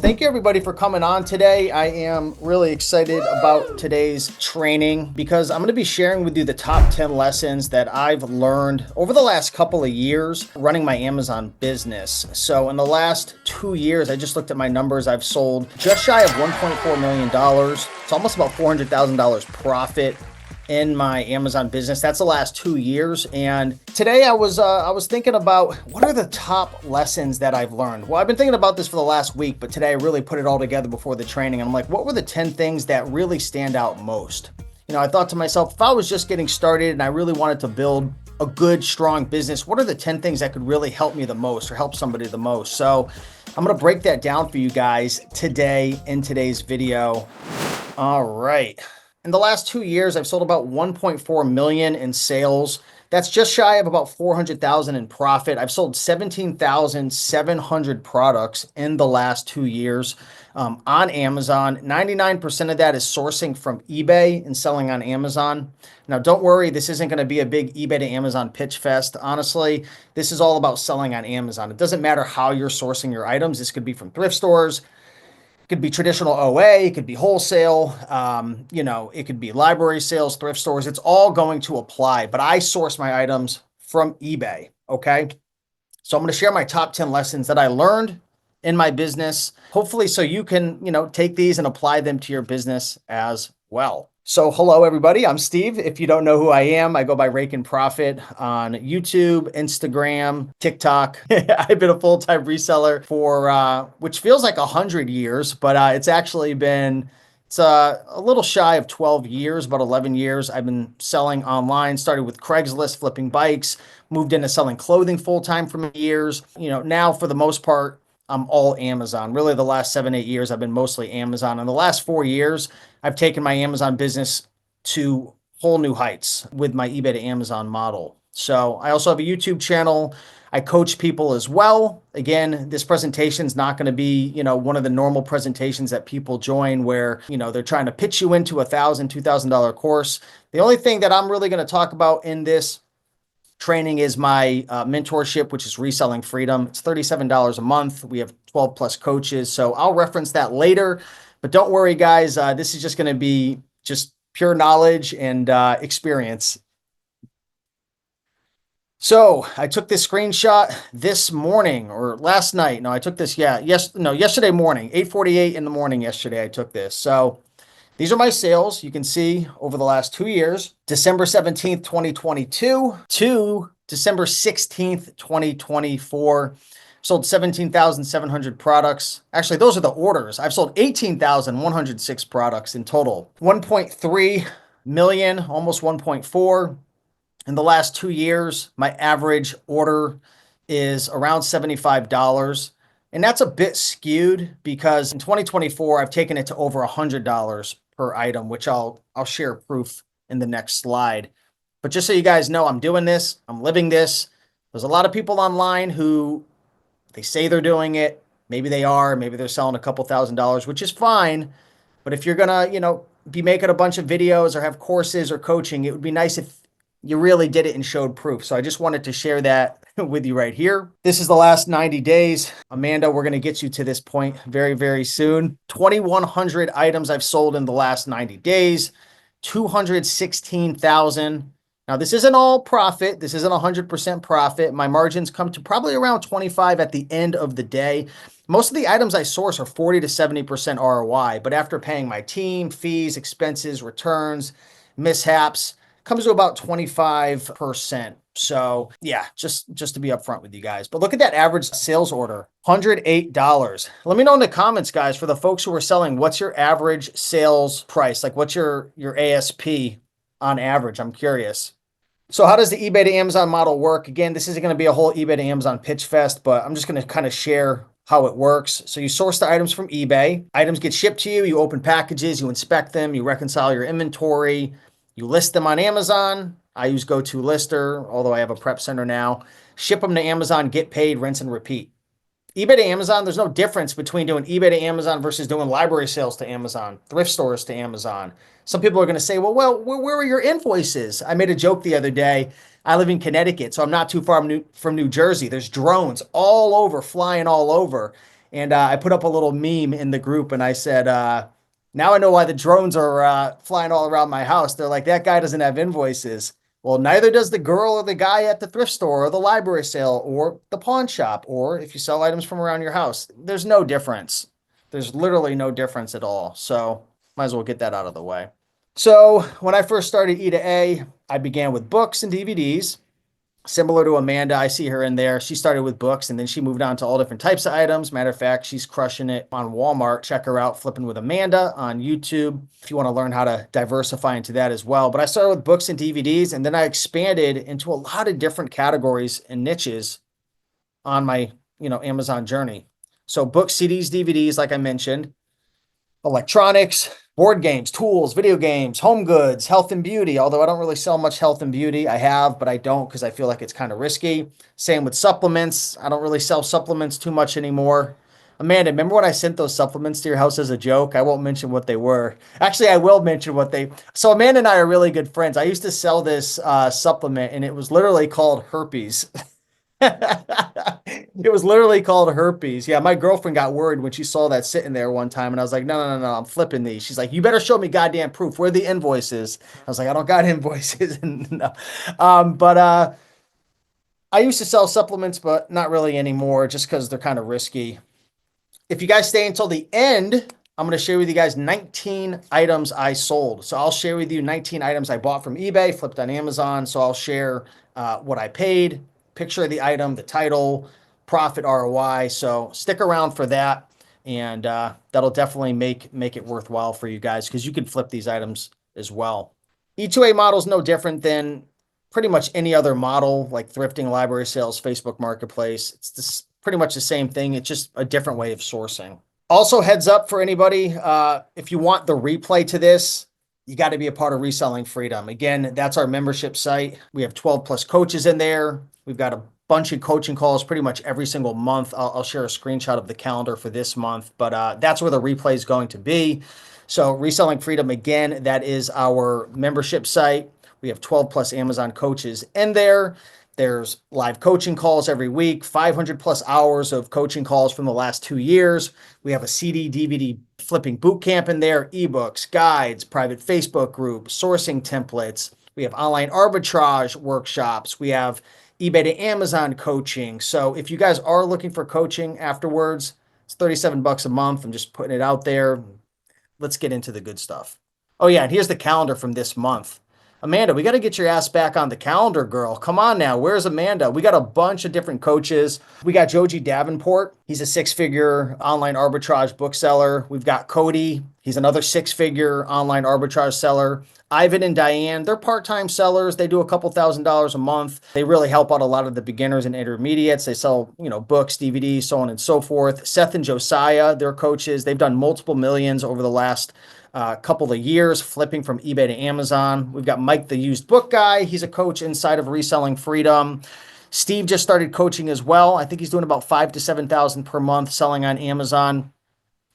Thank you everybody for coming on today. I am really excited about today's training because I'm going to be sharing with you the top 10 lessons that I've learned over the last couple of years running my Amazon business. So in the last 2 years, I just looked at my numbers. I've sold just shy of $1.4 million. It's almost about $400,000 profit in my Amazon business. That's the last 2 years. And today I was thinking about what are the top lessons that I've learned. Well, I've been thinking about this for the last week, but today I really put it all together before the training. And I'm like, what were the 10 things that really stand out most? I thought to myself, if I was just getting started and I really wanted to build a good, strong business, what are the 10 things that could really help me the most or help somebody the most? So I'm going to break that down for you guys today in today's video. All right. In the last 2 years, I've sold about 1.4 million in sales. That's just shy of about 400,000 in profit. I've sold 17,700 products in the last 2 years on Amazon. 99% of that is sourcing from eBay and selling on Amazon. Now, don't worry, this isn't going to be a big eBay to Amazon pitch fest. Honestly, this is all about selling on Amazon. It doesn't matter how you're sourcing your items. This could be from thrift stores. Could be traditional OA, it could be wholesale, it could be library sales, thrift stores. It's all going to apply, but I source my items from eBay, okay? So I'm going to share my top 10 lessons that I learned in my business, hopefully so you can, take these and apply them to your business as well. So hello, everybody. I'm Steve. If you don't know who I am, I go by Rake and Profit on YouTube, Instagram, TikTok. I've been a full-time reseller for, which feels like 100 years, but it's actually been, it's a little shy of 12 years, about 11 years. I've been selling online, started with Craigslist, flipping bikes, moved into selling clothing full-time for many years. Now for the most part, I'm all Amazon. Really, the last 7, 8 years, I've been mostly Amazon. In the last 4 years, I've taken my Amazon business to whole new heights with my eBay to Amazon model. So I also have a YouTube channel. I coach people as well. Again, this presentation is not going to be, one of the normal presentations that people join where, they're trying to pitch you into $1,000, $2,000 course. The only thing that I'm really going to talk about in this training is my mentorship, which is Reselling Freedom. It's $37 a month. We have 12 plus coaches. So I'll reference that later. But don't worry, guys. This is just going to be just pure knowledge and experience. So I took this screenshot this morning or last night. No, I took this, yesterday morning, 8:48 in the morning yesterday, I took this. So these are my sales. You can see over the last 2 years, December 17th, 2022 to December 16th, 2024. Sold 17,700 products. Actually, those are the orders. I've sold 18,106 products in total. 1.3 million, almost 1.4. In the last 2 years, my average order is around $75. And that's a bit skewed because in 2024, I've taken it to over $100 per item, which I'll share proof in the next slide. But just so you guys know, I'm doing this, I'm living this. There's a lot of people online who they say they're doing it. Maybe they are, maybe they're selling a couple $1,000s, which is fine. But if you're gonna, be making a bunch of videos or have courses or coaching, it would be nice if you really did it and showed proof. So I just wanted to share that with you right here. This is the last 90 days. Amanda, we're going to get you to this point very, very soon. 2,100 items I've sold in the last 90 days, 216,000. Now, this isn't all profit. This isn't 100% profit. My margins come to probably around 25 at the end of the day. Most of the items I source are 40 to 70% ROI, but after paying my team, fees, expenses, returns, mishaps, comes to about 25%. So yeah, just to be upfront with you guys. But look at that average sales order, $108. Let me know in the comments, guys, for the folks who are selling, what's your average sales price? Like what's your ASP on average? I'm curious. So how does the eBay to Amazon model work? Again, this isn't going to be a whole eBay to Amazon pitch fest, but I'm just going to kind of share how it works. So you source the items from eBay. Items get shipped to you. You open packages, you inspect them, you reconcile your inventory, you list them on Amazon. I use GoToLister, although I have a prep center now. Ship them to Amazon, get paid, rinse and repeat. eBay to Amazon, there's no difference between doing eBay to Amazon versus doing library sales to Amazon, thrift stores to Amazon. Some people are going to say, well, where are your invoices? I made a joke the other day. I live in Connecticut, so I'm not too far from New Jersey. There's drones all over, flying all over. And I put up a little meme in the group and I said, now I know why the drones are flying all around my house. They're like, that guy doesn't have invoices. Well, neither does the girl or the guy at the thrift store or the library sale or the pawn shop, or if you sell items from around your house. There's no difference. There's literally no difference at all. So might as well get that out of the way. So when I first started E2A, I began with books and DVDs. Similar to Amanda, I see her in there. She started with books and then she moved on to all different types of items. Matter of fact, she's crushing it on Walmart. Check her out, Flipping with Amanda on YouTube, if you want to learn how to diversify into that as well. But I started with books and DVDs, and then I expanded into a lot of different categories and niches on my, Amazon journey. So books, CDs, DVDs, like I mentioned, electronics, board games, tools, video games, home goods, health and beauty. Although I don't really sell much health and beauty. I have, but I don't because I feel like it's kind of risky. Same with supplements. I don't really sell supplements too much anymore. Amanda, remember when I sent those supplements to your house as a joke? I won't mention what they were. Actually, I will mention what they. So Amanda and I are really good friends. I used to sell this supplement, and it was literally called herpes. It was literally called herpes. Yeah, my girlfriend got worried when she saw that sitting there one time, and I was like, no, no, no, no, I'm flipping these. She's like, you better show me goddamn proof. Where are the invoices? I was like, I don't got invoices. No. But I used to sell supplements, but not really anymore, just because they're kind of risky. If you guys stay until the end, I'm going to share with you guys 19 items I sold. So I'll share with you 19 items I bought from eBay, flipped on Amazon. So I'll share what I paid, picture of the item, the title, profit ROI. So stick around for that, and that'll definitely make it worthwhile for you guys because you can flip these items as well. E2A model is no different than pretty much any other model like thrifting, library sales, Facebook Marketplace. It's pretty much the same thing. It's just a different way of sourcing. Also, heads up for anybody, if you want the replay to this, you got to be a part of Reselling Freedom. Again, that's our membership site. We have 12 plus coaches in there. We've got a bunch of coaching calls pretty much every single month. I'll share a screenshot of the calendar for this month, but that's where the replay is going to be. So Reselling Freedom, again, that is our membership site. We have 12 plus Amazon coaches in there. There's live coaching calls every week, 500 plus hours of coaching calls from the last 2 years. We have a CD, DVD flipping boot camp in there, ebooks, guides, private Facebook group, sourcing templates. We have online arbitrage workshops. We have eBay to Amazon coaching. So if you guys are looking for coaching afterwards, it's 37 bucks a month. I'm just putting it out there. Let's get into the good stuff. Oh yeah, and here's the calendar from this month. Amanda, we got to get your ass back on the calendar, girl. Come on now. Where's Amanda? We got a bunch of different coaches. We got Joji Davenport. He's a six-figure online arbitrage bookseller. We've got Cody. He's another six-figure online arbitrage seller. Ivan and Diane, they're part-time sellers. They do a couple $1,000s a month. They really help out a lot of the beginners and intermediates. They sell, books, DVDs, so on and so forth. Seth and Josiah, they're coaches. They've done multiple millions over the last couple of years, flipping from eBay to Amazon. We've got Mike, the used book guy. He's a coach inside of Reselling Freedom. Steve just started coaching as well. I think he's doing about 5,000 to 7,000 per month selling on Amazon.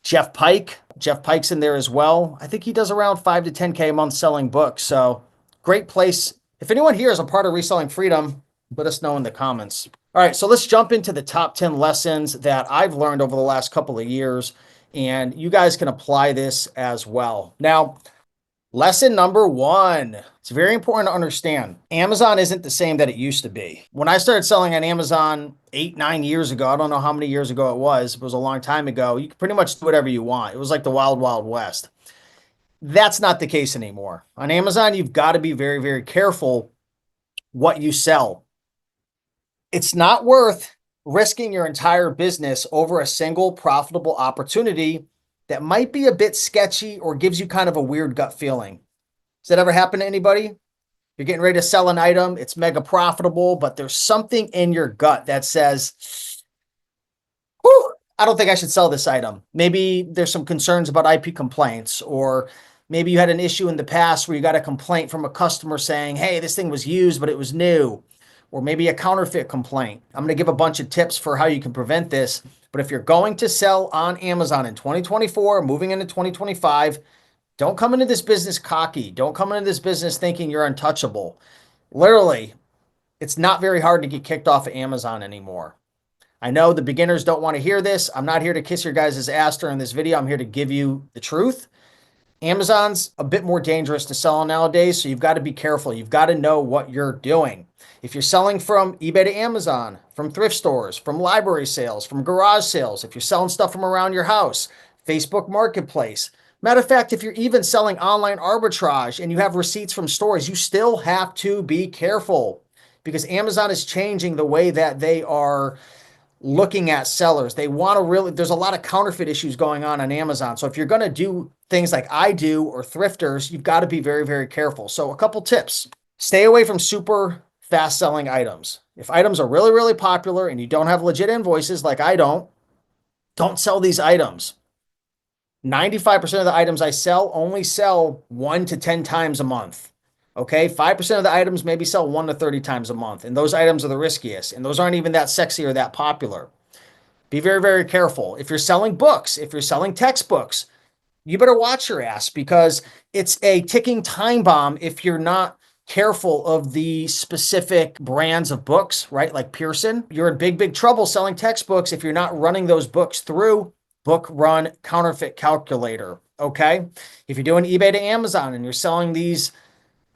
Jeff Pike's in there as well. I think he does around 5 to 10K a month selling books. So great place. If anyone here is a part of Reselling Freedom, let us know in the comments. All right, so let's jump into the top 10 lessons that I've learned over the last couple of years, and you guys can apply this as well. Now, lesson number 1. It's very important to understand. Amazon isn't the same that it used to be. When I started selling on Amazon 8, 9 years ago, I don't know how many years ago it was a long time ago, you could pretty much do whatever you want. It was like the wild, wild west. That's not the case anymore. On Amazon, you've got to be very, very careful what you sell. It's not worth risking your entire business over a single profitable opportunity that might be a bit sketchy or gives you kind of a weird gut feeling. Does that ever happen to anybody? You're getting ready to sell an item, it's mega profitable, but there's something in your gut that says, whew, I don't think I should sell this item. Maybe there's some concerns about IP complaints, or maybe you had an issue in the past where you got a complaint from a customer saying, hey, this thing was used, but it was new. Or maybe a counterfeit complaint. I'm going to give a bunch of tips for how you can prevent this. But if you're going to sell on Amazon in 2024, moving into 2025, don't come into this business cocky. Don't come into this business thinking you're untouchable. Literally, it's not very hard to get kicked off of Amazon anymore. I know the beginners don't want to hear this. I'm not here to kiss your guys' ass during this video. I'm here to give you the truth. Amazon's a bit more dangerous to sell on nowadays, so you've got to be careful. You've got to know what you're doing. If you're selling from eBay to Amazon, from thrift stores, from library sales, from garage sales, if you're selling stuff from around your house, Facebook Marketplace. Matter of fact, if you're even selling online arbitrage and you have receipts from stores, you still have to be careful because Amazon is changing the way that they are looking at sellers. They want to really, there's a lot of counterfeit issues going on Amazon. So if you're going to do things like I do or thrifters, you've got to be very, very careful. So a couple tips: stay away from super fast selling items. If items are really, really popular and you don't have legit invoices like I don't sell these items. 95% of the items I sell only sell 1 to 10 times a month. Okay, 5% of the items maybe sell 1 to 30 times a month. And those items are the riskiest. And those aren't even that sexy or that popular. Be very, very careful. If you're selling books, if you're selling textbooks, you better watch your ass because it's a ticking time bomb if you're not careful of the specific brands of books, right? Like Pearson. You're in big, big trouble selling textbooks if you're not running those books through Book Run Counterfeit Calculator. Okay. If you're doing eBay to Amazon and you're selling these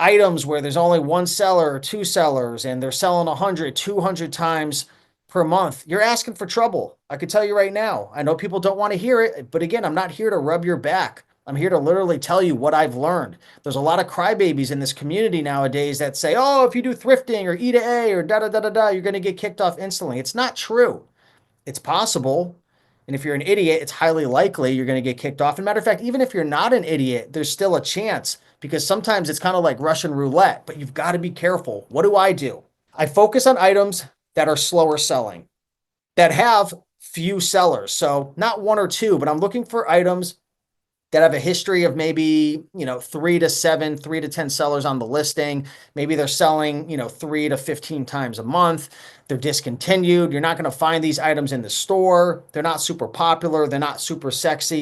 items where there's only one seller or two sellers and they're selling 100, 200 times per month, you're asking for trouble. I could tell you right now. I know people don't want to hear it, but again, I'm not here to rub your back. I'm here to literally tell you what I've learned. There's a lot of crybabies in this community nowadays that say, oh, if you do thrifting or E2A or da-da-da-da-da, you're going to get kicked off instantly. It's not true. It's possible. And if you're an idiot, it's highly likely you're going to get kicked off. And matter of fact, even if you're not an idiot, there's still a chance because sometimes it's kind of like Russian roulette, but you've got to be careful. What do? I focus on items that are slower selling, that have few sellers. So not one or two, but I'm looking for items that have a history of maybe, 3 to 7, 3 to 10 sellers on the listing. Maybe they're selling, 3 to 15 times a month. They're discontinued. You're not going to find these items in the store. They're not super popular. They're not super sexy.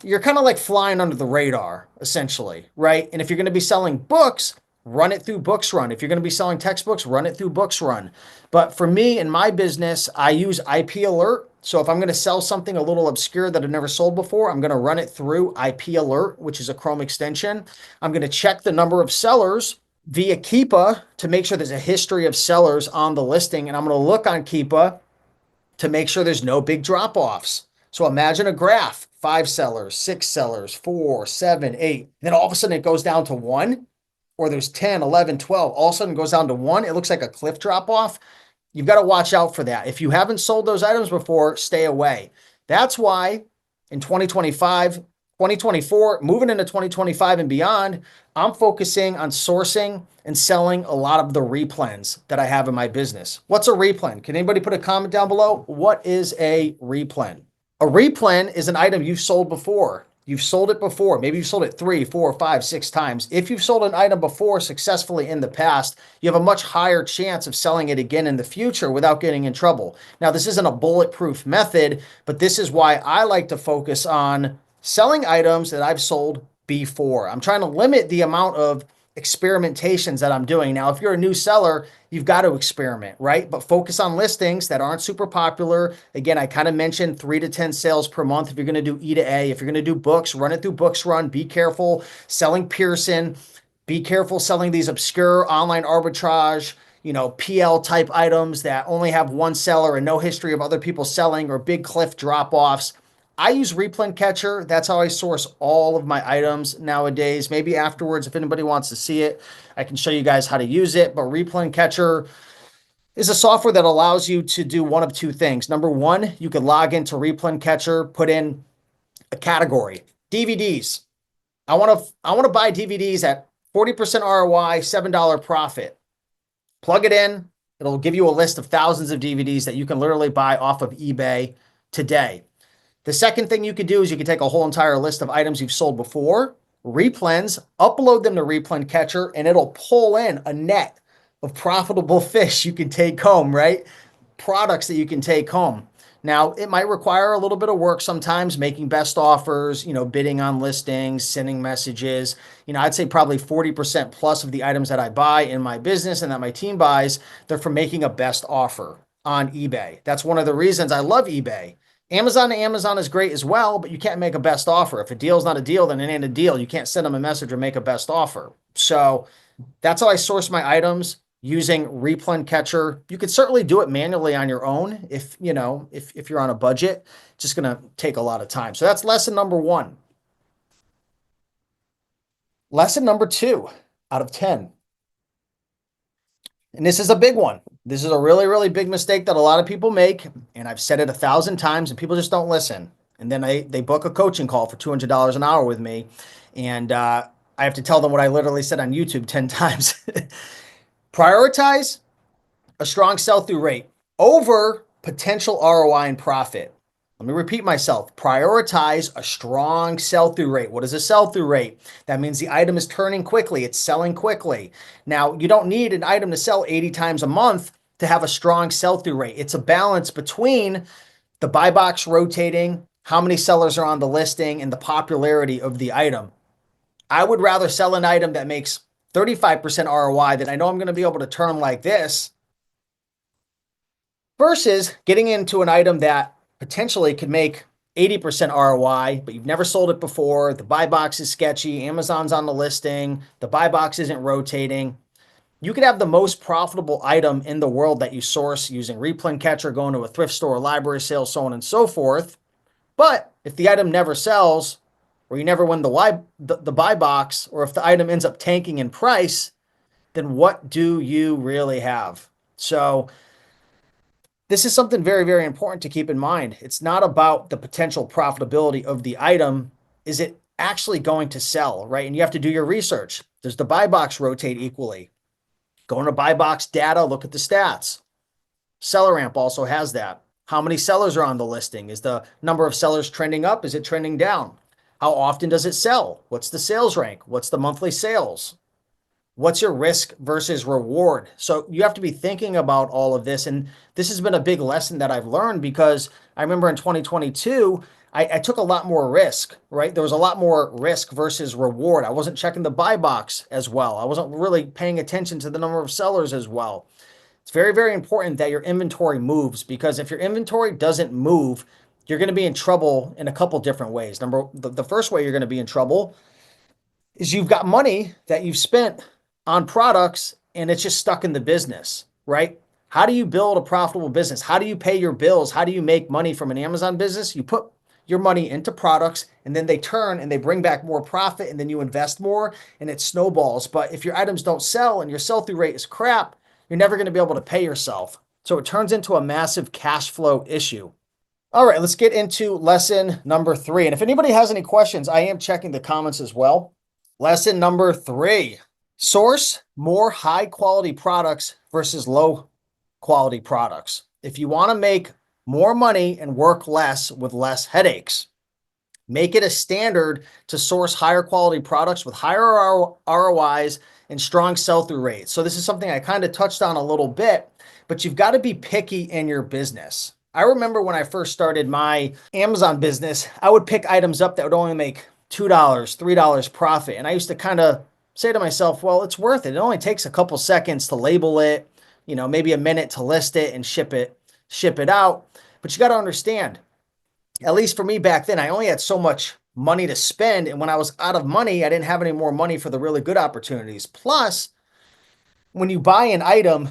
You're kind of like flying under the radar, essentially, right? And if you're going to be selling books, run it through Books Run. If you're going to be selling textbooks, run it through Books Run. But for me, in my business, I use IP Alert. So if I'm going to sell something a little obscure that I've never sold before, I'm going to run it through IP Alert, which is a Chrome extension. I'm going to check the number of sellers via Keepa to make sure there's a history of sellers on the listing. And I'm going to look on Keepa to make sure there's no big drop-offs. So imagine a graph, 5 sellers, 6 sellers, 4, 7, 8. Then all of a sudden it goes down to 1, or there's 10, 11, 12. All of a sudden it goes down to 1. It looks like a cliff drop-off. You've got to watch out for that. If you haven't sold those items before, stay away. That's why in 2025, 2024, moving into 2025 and beyond, I'm focusing on sourcing and selling a lot of the replens that I have in my business. What's a replen? Can anybody put a comment down below? What is a replen? A replen is an item you've sold before. You've sold it before. Maybe you've sold it 3, 4, 5, 6 times. If you've sold an item before successfully in the past, you have a much higher chance of selling it again in the future without getting in trouble. Now, this isn't a bulletproof method, but this is why I like to focus on selling items that I've sold before. I'm trying to limit the amount of experimentations that I'm doing. Now, if you're a new seller, you've got to experiment, right? But focus on listings that aren't super popular. Again, I kind of mentioned 3 to 10 sales per month. If you're going to do E2A, if you're going to do books, run it through Books Run. Be careful selling Pearson. Be careful selling these obscure online arbitrage, PL type items that only have one seller and no history of other people selling, or big cliff drop-offs. I use Repl Catcher. That's how I source all of my items nowadays. Maybe afterwards, if anybody wants to see it, I can show you guys how to use it. But Repl Catcher is a software that allows you to do one of two things. Number one, you can log into Repl Catcher, put in a category, DVDs. I want to buy DVDs at 40% ROI, $7 profit. Plug it in. It'll give you a list of thousands of DVDs that you can literally buy off of eBay today. The second thing you could do is you could take a whole entire list of items you've sold before, replens, upload them to Repl Catcher, and it'll pull in a net of profitable fish you can take home, right? Products that you can take home. Now, it might require a little bit of work sometimes, making best offers, bidding on listings, sending messages. I'd say probably 40% plus of the items that I buy in my business and that my team buys, they're from making a best offer. on eBay. That's one of the reasons I love eBay. Amazon to Amazon is great as well, but you can't make a best offer. If a deal's not a deal, then it ain't a deal. You can't send them a message or make a best offer. So that's how I source my items using Repl Catcher. You could certainly do it manually on your own if you know if you're on a budget. It's just gonna take a lot of time. So that's lesson number one. Lesson number two out of 10. And this is a big one. This is a really, really big mistake that a lot of people make. And I've said it 1,000 times and people just don't listen. And then they book a coaching call for $200 an hour with me. And I have to tell them what I literally said on YouTube 10 times. Prioritize a strong sell-through rate over potential ROI and profit. Let me repeat myself. Prioritize a strong sell-through rate. What is a sell-through rate? That means the item is turning quickly. It's selling quickly. Now, you don't need an item to sell 80 times a month to have a strong sell-through rate. It's a balance between the buy box rotating, how many sellers are on the listing, and the popularity of the item. I would rather sell an item that makes 35% ROI that I know I'm going to be able to turn like this versus getting into an item that potentially could make 80% ROI, but you've never sold it before. The buy box is sketchy. Amazon's on the listing. The buy box isn't rotating. You could have the most profitable item in the world that you source using Repl Catcher, going to a thrift store, library sale, so on and so forth. But if the item never sells, or you never win the buy box, or if the item ends up tanking in price, then what do you really have? So this is something very, very important to keep in mind. It's not about the potential profitability of the item. Is it actually going to sell, right? And you have to do your research. Does the buy box rotate equally? Go into buy box data, look at the stats. SellerAmp also has that. How many sellers are on the listing? Is the number of sellers trending up? Is it trending down? How often does it sell? What's the sales rank? What's the monthly sales? What's your risk versus reward? So you have to be thinking about all of this. And this has been a big lesson that I've learned because I remember in 2022, I took a lot more risk, right? There was a lot more risk versus reward. I wasn't checking the buy box as well. I wasn't really paying attention to the number of sellers as well. It's very, very important that your inventory moves because if your inventory doesn't move, you're going to be in trouble in a couple different ways. The first way you're going to be in trouble is you've got money that you've spent on products and it's just stuck in the business, right? How do you build a profitable business? How do you pay your bills? How do you make money from an Amazon business? You put your money into products and then they turn and they bring back more profit and then you invest more and it snowballs. But if your items don't sell and your sell-through rate is crap, you're never going to be able to pay yourself. So it turns into a massive cash flow issue. All right, let's get into lesson number 3. And if anybody has any questions, I am checking the comments as well. Lesson number 3, source more high quality products versus low quality products. If you want to make more money and work less with less headaches, make it a standard to source higher quality products with higher ROIs and strong sell-through rates. So this is something I kind of touched on a little bit, but you've got to be picky in your business. I remember when I first started my Amazon business, I would pick items up that would only make $2, $3 profit. And I used to kind of say to myself, well, it's worth it. It only takes a couple seconds to label it, maybe a minute to list it and ship it out. But you got to understand, at least for me back then, I only had so much money to spend. And when I was out of money, I didn't have any more money for the really good opportunities. Plus, when you buy an item,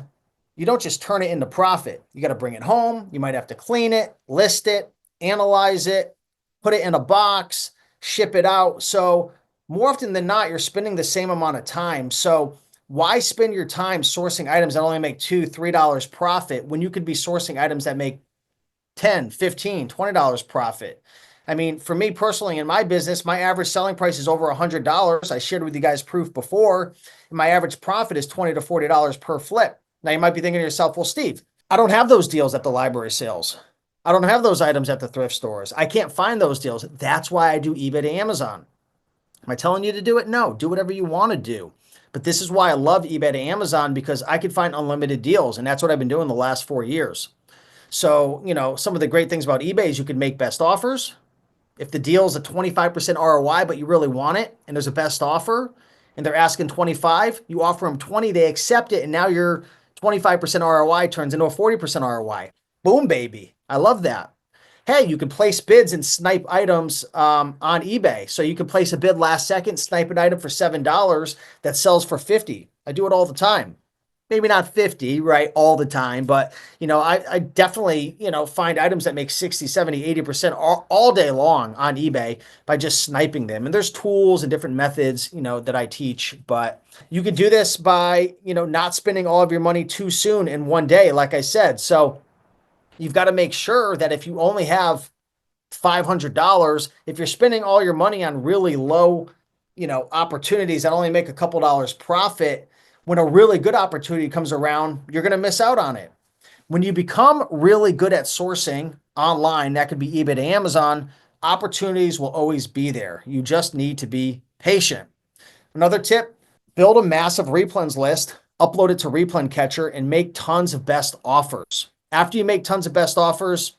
you don't just turn it into profit. You got to bring it home. You might have to clean it, list it, analyze it, put it in a box, ship it out. So more often than not, you're spending the same amount of time. So why spend your time sourcing items that only make $2, $3 profit when you could be sourcing items that make $10, $15, $20 profit? I mean, for me personally, in my business, my average selling price is over $100. I shared with you guys proof before. And my average profit is $20 to $40 per flip. Now you might be thinking to yourself, well, Steve, I don't have those deals at the library sales. I don't have those items at the thrift stores. I can't find those deals. That's why I do eBay to Amazon. Am I telling you to do it? No, do whatever you want to do. But this is why I love eBay to Amazon, because I could find unlimited deals. And that's what I've been doing the last 4 years. So, some of the great things about eBay is you can make best offers. If the deal is a 25% ROI, but you really want it, and there's a best offer, and they're asking 25, you offer them 20, they accept it, and now you're 25% ROI turns into a 40% ROI. Boom, baby. I love that. Hey, you can place bids and snipe items on eBay. So you can place a bid last second, snipe an item for $7 that sells for 50. I do it all the time. Maybe not 50, right, all the time, but I definitely, find items that make 60, 70, 80% all day long on eBay by just sniping them. And there's tools and different methods, that I teach, but you could do this by, not spending all of your money too soon in one day, like I said. So you've got to make sure that if you only have $500, if you're spending all your money on really low, opportunities that only make a couple dollars profit, when a really good opportunity comes around, you're going to miss out on it. When you become really good at sourcing online, that could be eBay to Amazon, opportunities will always be there. You just need to be patient. Another tip, build a massive replens list, upload it to Repl Catcher, and make tons of best offers. After you make tons of best offers,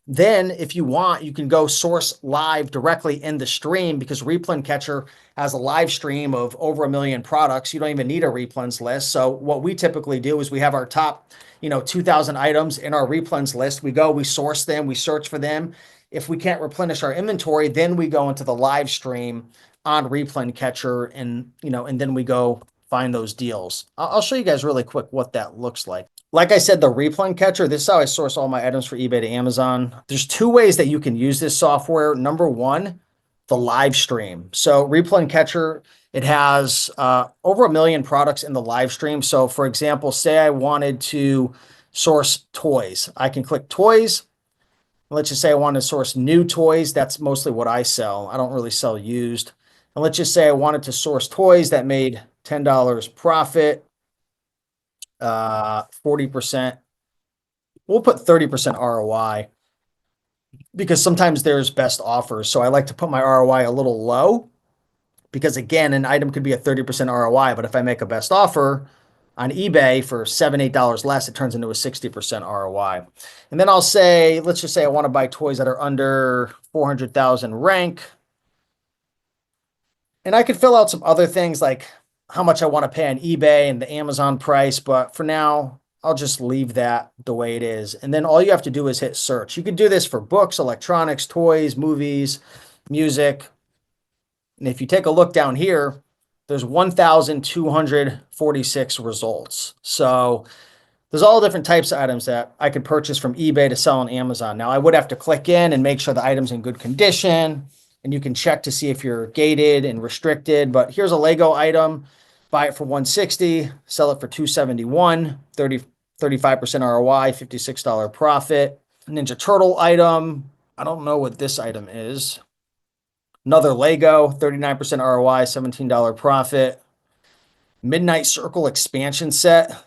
then if you want, you can go source live directly in the stream, because Repl Catcher has a live stream of over 1 million products. You don't even need a replens list. So what we typically do is we have our top, 2,000 items in our replens list. We source them, we search for them. If we can't replenish our inventory, then we go into the live stream on Repl Catcher, and then we go find those deals. I'll show you guys really quick what that looks like. Like I said, the Repl Catcher, this is how I source all my items for eBay to Amazon. There's two ways that you can use this software. Number one, the live stream. So Repl Catcher, it has over 1 million products in the live stream. So for example, say I wanted to source toys. I can click toys. Let's just say I want to source new toys. That's mostly what I sell. I don't really sell used. And let's just say I wanted to source toys that made $10 profit. 40%. We'll put 30% ROI, because sometimes there's best offers. So I like to put my ROI a little low, because again, an item could be a 30% ROI, but if I make a best offer on eBay for $7, $8 less, it turns into a 60% ROI. And then I'll say, let's just say I want to buy toys that are under 400,000 rank. And I could fill out some other things like how much I want to pay on eBay and the Amazon price, but for now, I'll just leave that the way it is. And then all you have to do is hit search. You can do this for books, electronics, toys, movies, music. And if you take a look down here, there's 1,246 results. So there's all different types of items that I could purchase from eBay to sell on Amazon. Now, I would have to click in and make sure the item's in good condition, and you can check to see if you're gated and restricted. But here's a Lego item. Buy it for $160, sell it for $271, 35% ROI, $56 profit. Ninja Turtle item. I don't know what this item is. Another Lego, 39% ROI, $17 profit. Midnight Circle expansion set.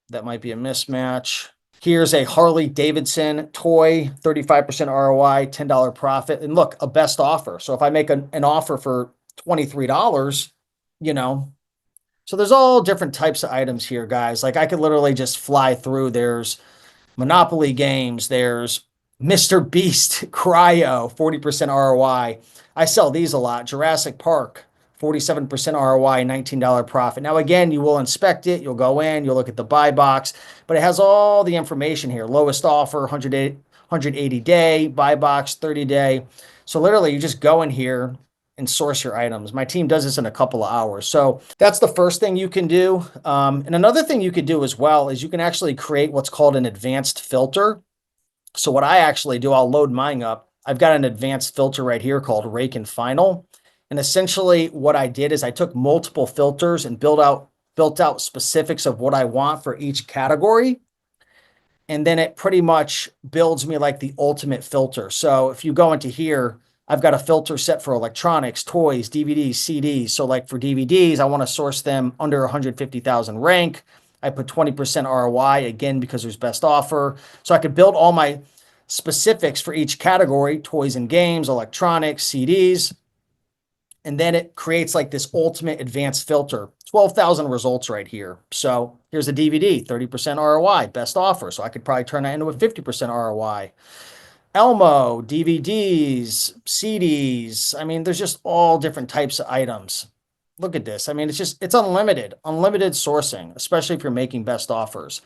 That might be a mismatch. Here's a Harley Davidson toy, 35% ROI, $10 profit. And look, a best offer. So if I make an offer for $23, so there's all different types of items here, guys. Like I could literally just fly through. There's Monopoly games. There's Mr. Beast Cryo, 40% ROI. I sell these a lot. Jurassic Park, 47% ROI, $19 profit. Now, again, you will inspect it. You'll go in, you'll look at the buy box, but it has all the information here. Lowest offer, 180 day, buy box, 30 day. So literally you just go in here and source your items. My team does this in a couple of hours. So that's the first thing you can do. And another thing you could do as well is you can actually create what's called an advanced filter. So what I actually do, I'll load mine up. I've got an advanced filter right here called Rake and Final. And essentially what I did is I took multiple filters and built out specifics of what I want for each category. And then it pretty much builds me like the ultimate filter. So if you go into here, I've got a filter set for electronics, toys, DVDs, CDs. So like for DVDs, I want to source them under 150,000 rank. I put 20% ROI, again, because there's best offer. So I could build all my specifics for each category, toys and games, electronics, CDs. And then it creates like this ultimate advanced filter, 12,000 results right here. So here's a DVD, 30% ROI, best offer. So I could probably turn that into a 50% ROI. Elmo, DVDs, CDs. I mean, there's just all different types of items. Look at this. I mean, it's unlimited sourcing, especially if you're making best offers.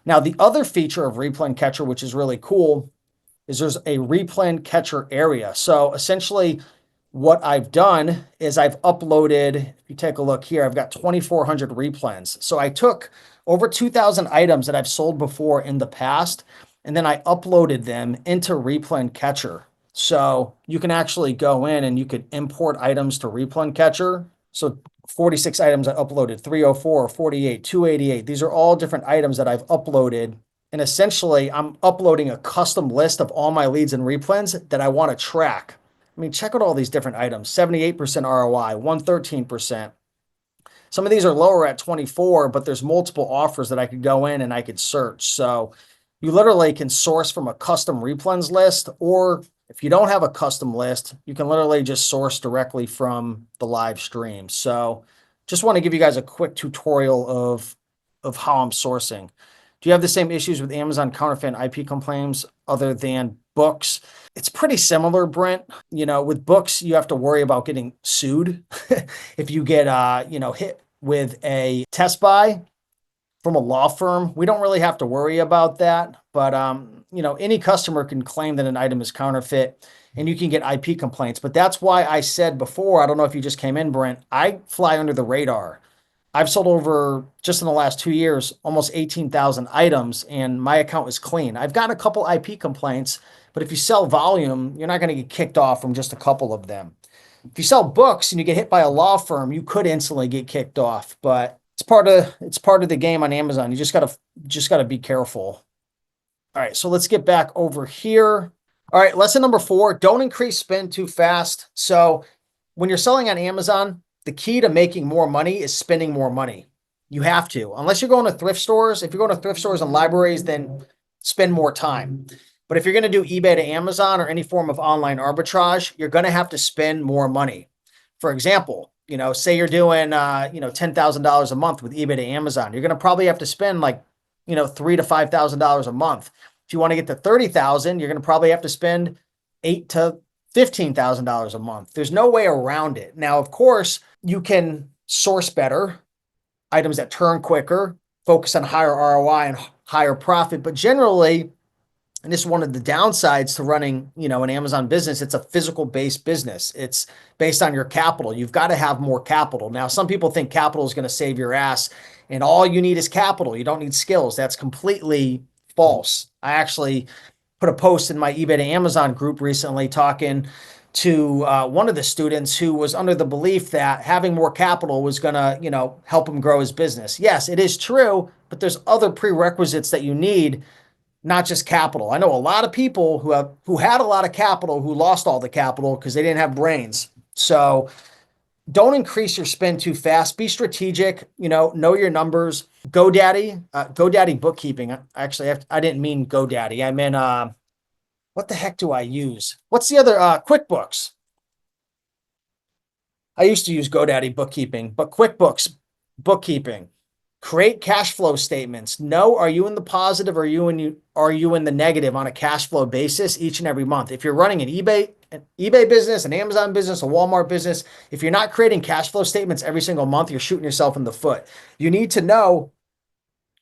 Now, the other feature of Repl Catcher, which is really cool, is there's a Repl Catcher area. So essentially, what I've done is I've uploaded, if you take a look here, I've got 2,400 replens. So I took over 2,000 items that I've sold before in the past, and then I uploaded them into Repl Catcher. So you can actually go in and you could import items to Repl Catcher. So 46 items I uploaded, 304, 48, 288. These are all different items that I've uploaded. And essentially, I'm uploading a custom list of all my leads and replens that I want to track. I mean, check out all these different items, 78% ROI, 113%. Some of these are lower at 24, but there's multiple offers that I could go in and I could search. So you literally can source from a custom replens list, or if you don't have a custom list, you can literally just source directly from the live stream. So just want to give you guys a quick tutorial of how I'm sourcing. Do you have the same issues with Amazon counterfeit and IP complaints other than books? It's pretty similar, Brent. You know, with books, you have to worry about getting sued if you get hit with a test buy from a law firm. We don't really have to worry about that, but any customer can claim that an item is counterfeit and you can get IP complaints. But that's why I said before, I don't know if you just came in, Brent, I fly under the radar. I've sold over, just in the last 2 years, almost 18,000 items, and my account is clean. I've got a couple IP complaints, but if you sell volume, you're not going to get kicked off from just a couple of them. If you sell books and you get hit by a law firm, you could instantly get kicked off, but it's part of the game on Amazon. You just gotta be careful. All right, so let's get back over here. All right, lesson number 4, don't increase spend too fast. So when you're selling on Amazon, the key to making more money is spending more money. You have to, unless you're going to thrift stores. If you're going to thrift stores and libraries, then spend more time. But if you're going to do eBay to Amazon or any form of online arbitrage, you're going to have to spend more money. For example, say you're doing, $10,000 a month with eBay to Amazon, you're going to probably have to spend like, $3,000 to $5,000 a month. If you want to get to 30,000, you're going to probably have to spend $8,000 to $15,000 a month. There's no way around it. Now, of course, you can source better, items that turn quicker, focus on higher ROI and higher profit. But generally, and this is one of the downsides to running, an Amazon business, it's a physical based business. It's based on your capital. You've got to have more capital. Now, some people think capital is going to save your ass and all you need is capital. You don't need skills. That's completely false. I actually put a post in my eBay to Amazon group recently talking to one of the students who was under the belief that having more capital was going to, help him grow his business. Yes, it is true, but there's other prerequisites that you need, not just capital. I know a lot of people who had a lot of capital who lost all the capital because they didn't have brains. So don't increase your spend too fast. Be strategic, know your numbers. GoDaddy bookkeeping. Actually, I didn't mean GoDaddy. I meant, what the heck do I use? What's the other, QuickBooks? I used to use GoDaddy bookkeeping, but QuickBooks bookkeeping. Create cash flow statements. Know, are you in the positive or are you in the negative on a cash flow basis each and every month? If you're running an eBay business, an Amazon business, a Walmart business, if you're not creating cash flow statements every single month, you're shooting yourself in the foot. You need to know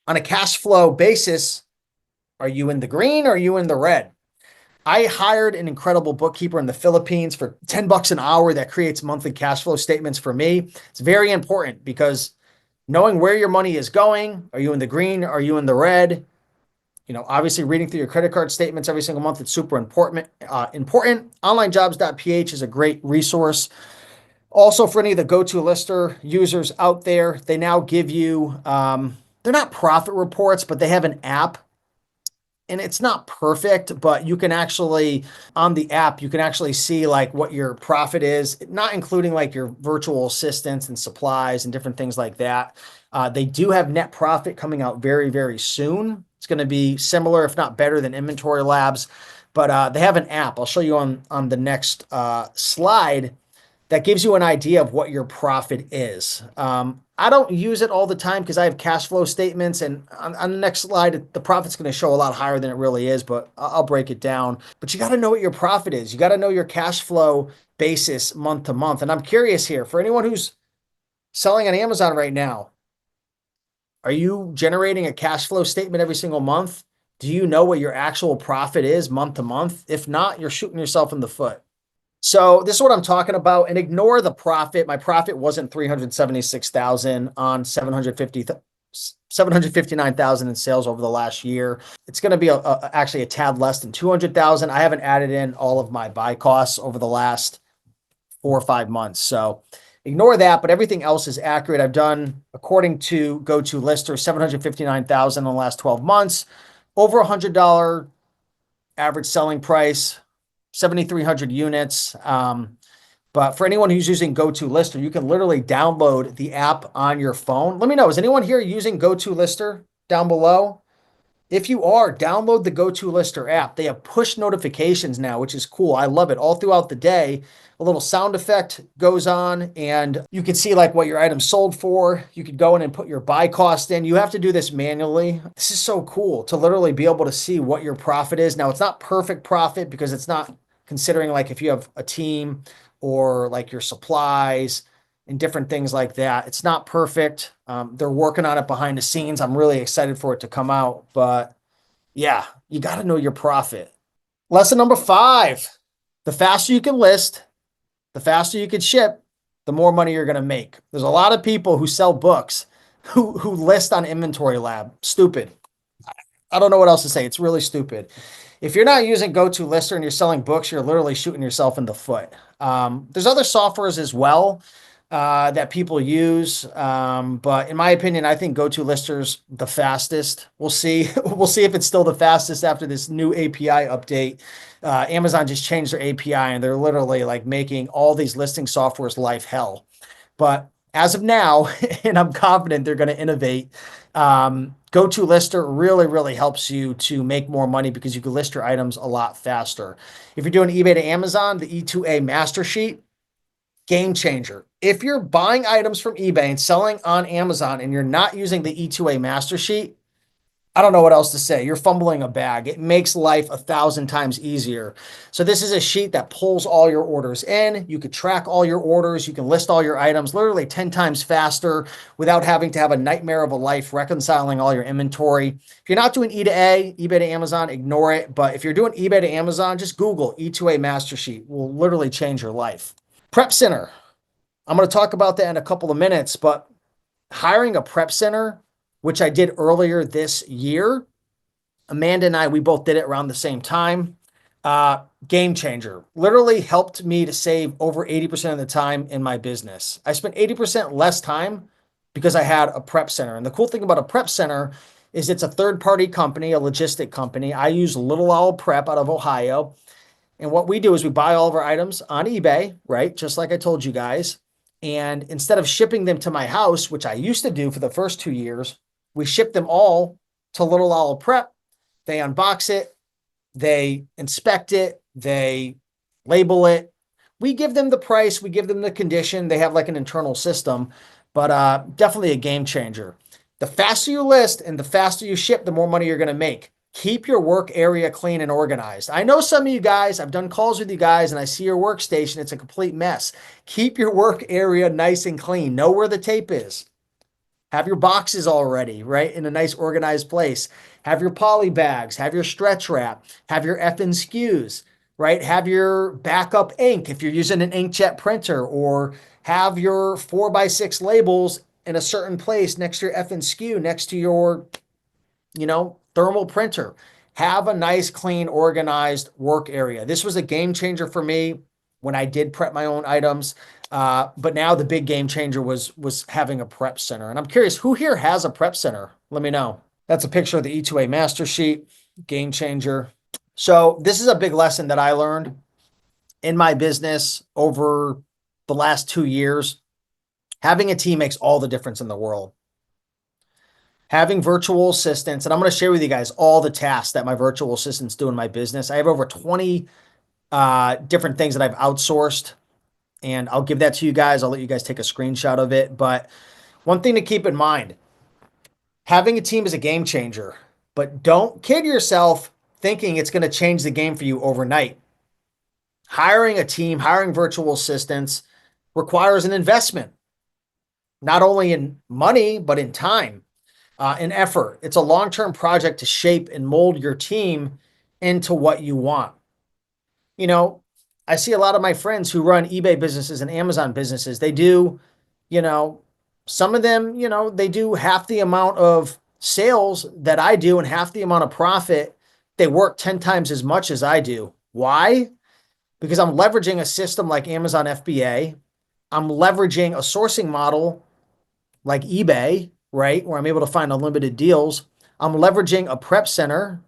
on a cash flow basis, are you in the green or are you in the red? I hired an incredible bookkeeper in the Philippines for $10 an hour that creates monthly cash flow statements for me. It's very important because knowing where your money is going, are you in the green? Are you in the red? Obviously reading through your credit card statements every single month, it's super important. Onlinejobs.PH is a great resource. Also, for any of the go-to-lister users out there, they now give you, they're not profit reports, but they have an app. And it's not perfect, but you can actually, on the app, you can actually see like what your profit is, not including like your virtual assistants and supplies and different things like that. They do have net profit coming out very, very soon. It's going to be similar, if not better than Inventory Labs, but they have an app. I'll show you on the next slide that gives you an idea of what your profit is. I don't use it all the time because I have cash flow statements, and on the next slide, the profit's going to show a lot higher than it really is, but I'll break it down. But you got to know what your profit is. You got to know your cash flow basis month to month. And I'm curious here, for anyone who's Selling on Amazon right now, are you generating a cash flow statement every single month? Do you know what your actual profit is month to month? If not, you're shooting yourself in the foot. So this is what I'm talking about, and ignore the profit. My profit wasn't 376,000 on 759,000 in sales over the last year. It's going to be actually a tad less than 200,000. I haven't added in all of my buy costs over the last 4 or 5 months. So ignore that, but everything else is accurate. I've done, according to GoToLister, 759,000 in the last 12 months, over $100 average selling price, 7,300 units. But for anyone who's using GoToLister, you can literally download the app on your phone. Let me know, is anyone here using GoToLister down below? If you are, download the GoToLister app. They have push notifications now, which is cool. I love it. All throughout the day, a little sound effect goes on and you can see like what your item sold for. You could go in and put your buy cost in. You have to do this manually. This is so cool to literally be able to see what your profit is. Now, it's not perfect profit because it's not considering like if you have a team or like your supplies and different things like that. It's not perfect. They're working on it behind the scenes. I'm really excited for it to come out, but yeah, you got to know your profit. Lesson number 5, the faster you can list, the faster you can ship, the more money you're going to make. There's a lot of people who sell books who list on Inventory Lab. Stupid. I don't know what else to say. It's really stupid. If you're not using GoToLister and you're selling books, you're literally shooting yourself in the foot. There's other softwares as well that people use. But in my opinion, I think GoToLister's the fastest. We'll see. We'll see if it's still the fastest after this new API update. Amazon just changed their API and they're literally like making all these listing softwares life hell. But as of now, and I'm confident they're going to innovate, GoToLister really, really helps you to make more money because you can list your items a lot faster. If you're doing eBay to Amazon, the E2A Master Sheet, game changer. If you're buying items from eBay and selling on Amazon and you're not using the E2A Master Sheet, I don't know what else to say. You're fumbling a bag. It makes life 1,000 times easier. So this is a sheet that pulls all your orders in. You could track all your orders. You can list all your items literally 10 times faster without having to have a nightmare of a life reconciling all your inventory. If you're not doing E2A, eBay to Amazon, ignore it. But if you're doing eBay to Amazon, just Google E2A Master Sheet. It will literally change your life. Prep Center. I'm going to talk about that in a couple of minutes, but hiring a prep center, which I did earlier this year, Amanda and I, we both did it around the same time. Game changer. Literally helped me to save over 80% of the time in my business. I spent 80% less time because I had a prep center. And the cool thing about a prep center is it's a third-party company, a logistic company. I use Little Owl Prep out of Ohio. And what we do is we buy all of our items on eBay, right? Just like I told you guys. And instead of shipping them to my house, which I used to do for the first 2 years, we ship them all to Little Owl Prep. They unbox it, they inspect it, they label it. We give them the price, we give them the condition. They have like an internal system, but definitely a game changer. The faster you list and the faster you ship, the more money you're going to make. Keep your work area clean and organized. I know some of you guys, I've done calls with you guys and I see your workstation. It's a complete mess. Keep your work area nice and clean. Know where the tape is. Have your boxes already, right? In a nice organized place. Have your poly bags, have your stretch wrap, have your FNSKUs, right? Have your backup ink if you're using an inkjet printer, or have your 4x6 labels in a certain place next to your FNSKU, next to your, thermal printer. Have a nice, clean, organized work area. This was a game changer for me when I did prep my own items. But now the big game changer was having a prep center. And I'm curious, who here has a prep center? Let me know. That's a picture of the E2A Master Sheet, game changer. So this is a big lesson that I learned in my business over the last 2 years. Having a team makes all the difference in the world. Having virtual assistants, and I'm going to share with you guys all the tasks that my virtual assistants do in my business. I have over 20 different things that I've outsourced, and I'll give that to you guys. I'll let you guys take a screenshot of it. But one thing to keep in mind, having a team is a game changer, but don't kid yourself thinking it's going to change the game for you overnight. Hiring a team, hiring virtual assistants requires an investment. not only in money, but in time and effort. It's a long-term project to shape and mold your team into what you want. You know, I see a lot of my friends who run eBay businesses and Amazon businesses. They do, you know, some of them, they do half the amount of sales that I do and half the amount of profit. They work 10 times as much as I do. Why? Because I'm leveraging a system like Amazon FBA. I'm leveraging a sourcing model like eBay, right? Where I'm able to find unlimited deals. I'm leveraging a prep center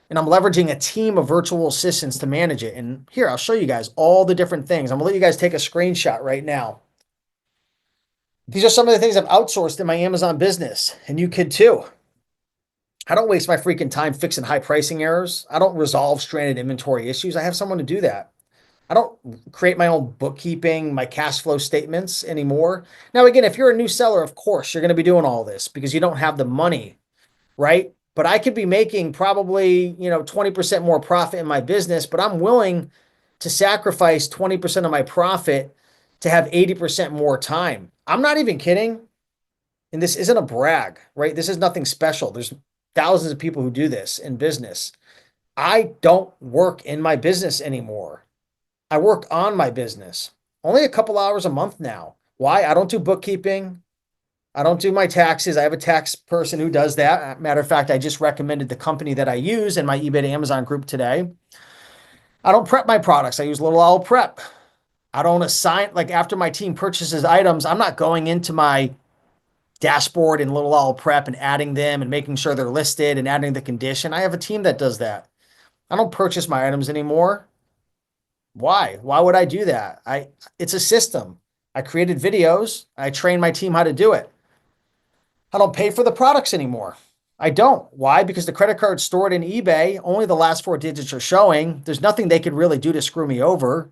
and I'm leveraging a team of virtual assistants to manage it. And here, I'll show you guys all the different things. I'm gonna let you guys take a screenshot right now. These are some of the things I've outsourced in my Amazon business, and you could too. I don't waste my freaking time fixing high pricing errors. I don't resolve stranded inventory issues. I have someone to do that. I don't create my own bookkeeping, my cash flow statements anymore. Now, again, if you're a new seller, of course, you're going to be doing all this because you don't have the money, right? But I could be making probably, 20% more profit in my business, but I'm willing to sacrifice 20% of my profit to have 80% more time. I'm not even kidding. And this isn't a brag, right? This is nothing special. There's thousands of people who do this in business. I don't work in my business anymore. I work on my business only a couple hours a month now. Why? I don't do bookkeeping. I don't do my taxes. I have a tax person who does that. Matter of fact, I just recommended the company that I use in my eBay to Amazon group today. I don't prep my products. I use Little Owl Prep. I don't assign, like after my team purchases items, I'm not going into my dashboard in Little Owl Prep and adding them and making sure they're listed and adding the condition. I have a team that does that. I don't purchase my items anymore. Why? Why would I do that? It's a system. I created videos. I train my team how to do it. I don't pay for the products anymore. I don't. Why? Because the credit card's stored in eBay. Only the last four digits are showing. There's nothing they could really do to screw me over.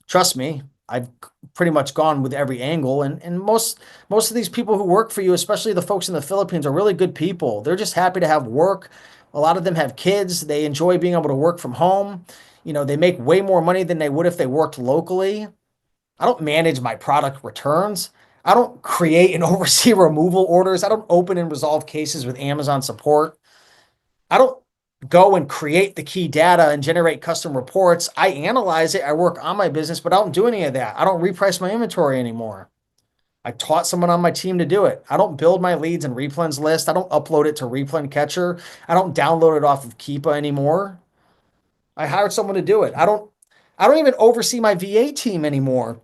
Trust me, I've pretty much gone with every angle. And most of these people who work for you, especially the folks in the Philippines, are really good people. They're just happy to have work. A lot of them have kids. They enjoy being able to work from home. They make way more money than they would if they worked locally. I don't manage my product returns. I don't create and oversee removal orders. I don't open and resolve cases with Amazon support. I don't go and create the key data and generate custom reports. I analyze it. I work on my business, but I don't do any of that. I don't reprice my inventory anymore. I taught someone on my team to do it. I don't build my leads in Replin's list. I don't upload it to Repl Catcher. I don't download it off of Keepa anymore. I hired someone to do it. I don't even oversee my VA team anymore.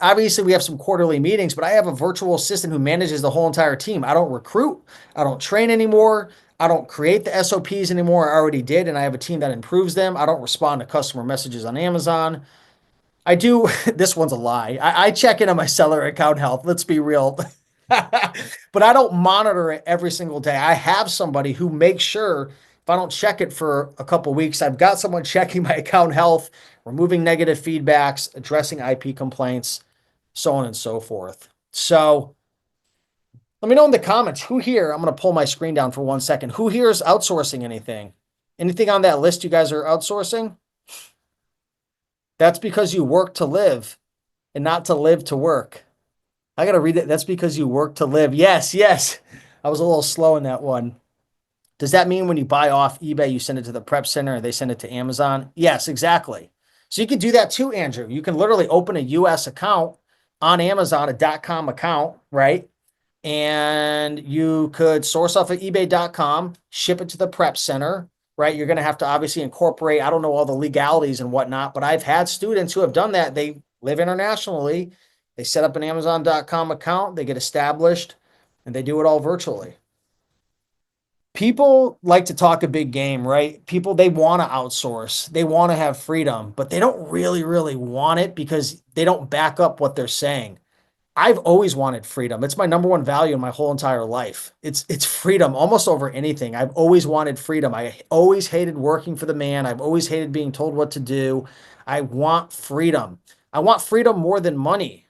Obviously, we have some quarterly meetings, but I have a virtual assistant who manages the whole entire team. I don't recruit. I don't train anymore. I don't create the SOPs anymore. I already did, and I have a team that improves them. I don't respond to customer messages on Amazon. I do. This one's a lie. I check in on my seller account health. Let's be real. But I don't monitor it every single day. I have somebody who makes sure if I don't check it for a couple weeks, I've got someone checking my account health, removing negative feedbacks, addressing IP complaints, so on and so forth. So let me know in the comments who here, I'm going to pull my screen down for 1 second. Who here is outsourcing anything? Anything on that list you guys are outsourcing? That's because you work to live and not to live to work. I got to read it. That's because you work to live. Yes, yes. I was a little slow in that one. Does that mean when you buy off eBay, you send it to the prep center or they send it to Amazon? Yes, exactly. So you can do that too, Andrew. You can literally open a US account on Amazon, a .com account, right? And you could source off of ebay.com, ship it to the prep center, right? You're going to have to obviously incorporate, I don't know all the legalities and whatnot, but I've had students who have done that. They live internationally. They set up an Amazon.com account, they get established, and they do it all virtually. People like to talk a big game, right? People, they want to outsource. They want to have freedom, but they don't really want it because they don't back up what they're saying. I've always wanted freedom. It's my number one value in my whole entire life. It's freedom almost over anything. I've always wanted freedom. I always hated working for the man. I've always hated being told what to do. I want freedom. I want freedom more than money.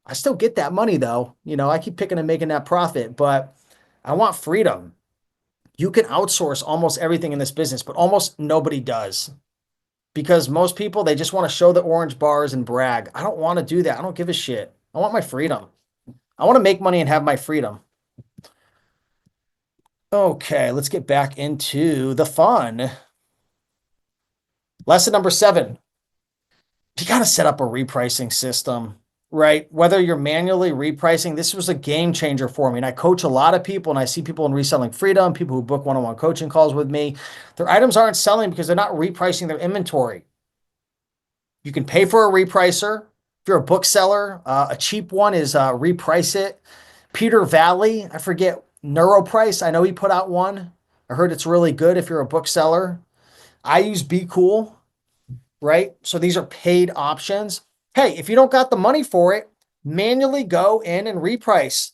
I still get that money though. I keep picking and making that profit, but I want freedom. You can outsource almost everything in this business, but almost nobody does because most people, they just want to show the orange bars and brag. I don't want to do that. I don't give a shit. I want my freedom. I want to make money and have my freedom. Okay, let's get back into the fun. Lesson number 7. You got to set up a repricing system, right? Whether you're manually repricing, this was a game changer for me. And I coach a lot of people and I see people in Reselling Freedom, people who book one-on-one coaching calls with me. Their items aren't selling because they're not repricing their inventory. You can pay for a repricer. If you're a bookseller, a cheap one is Reprice It. Peter Valley, I forget, Neuroprice. I know he put out one. I heard it's really good if you're a bookseller. I use Be Cool, right? So these are paid options. Hey, if you don't got the money for it, manually go in and reprice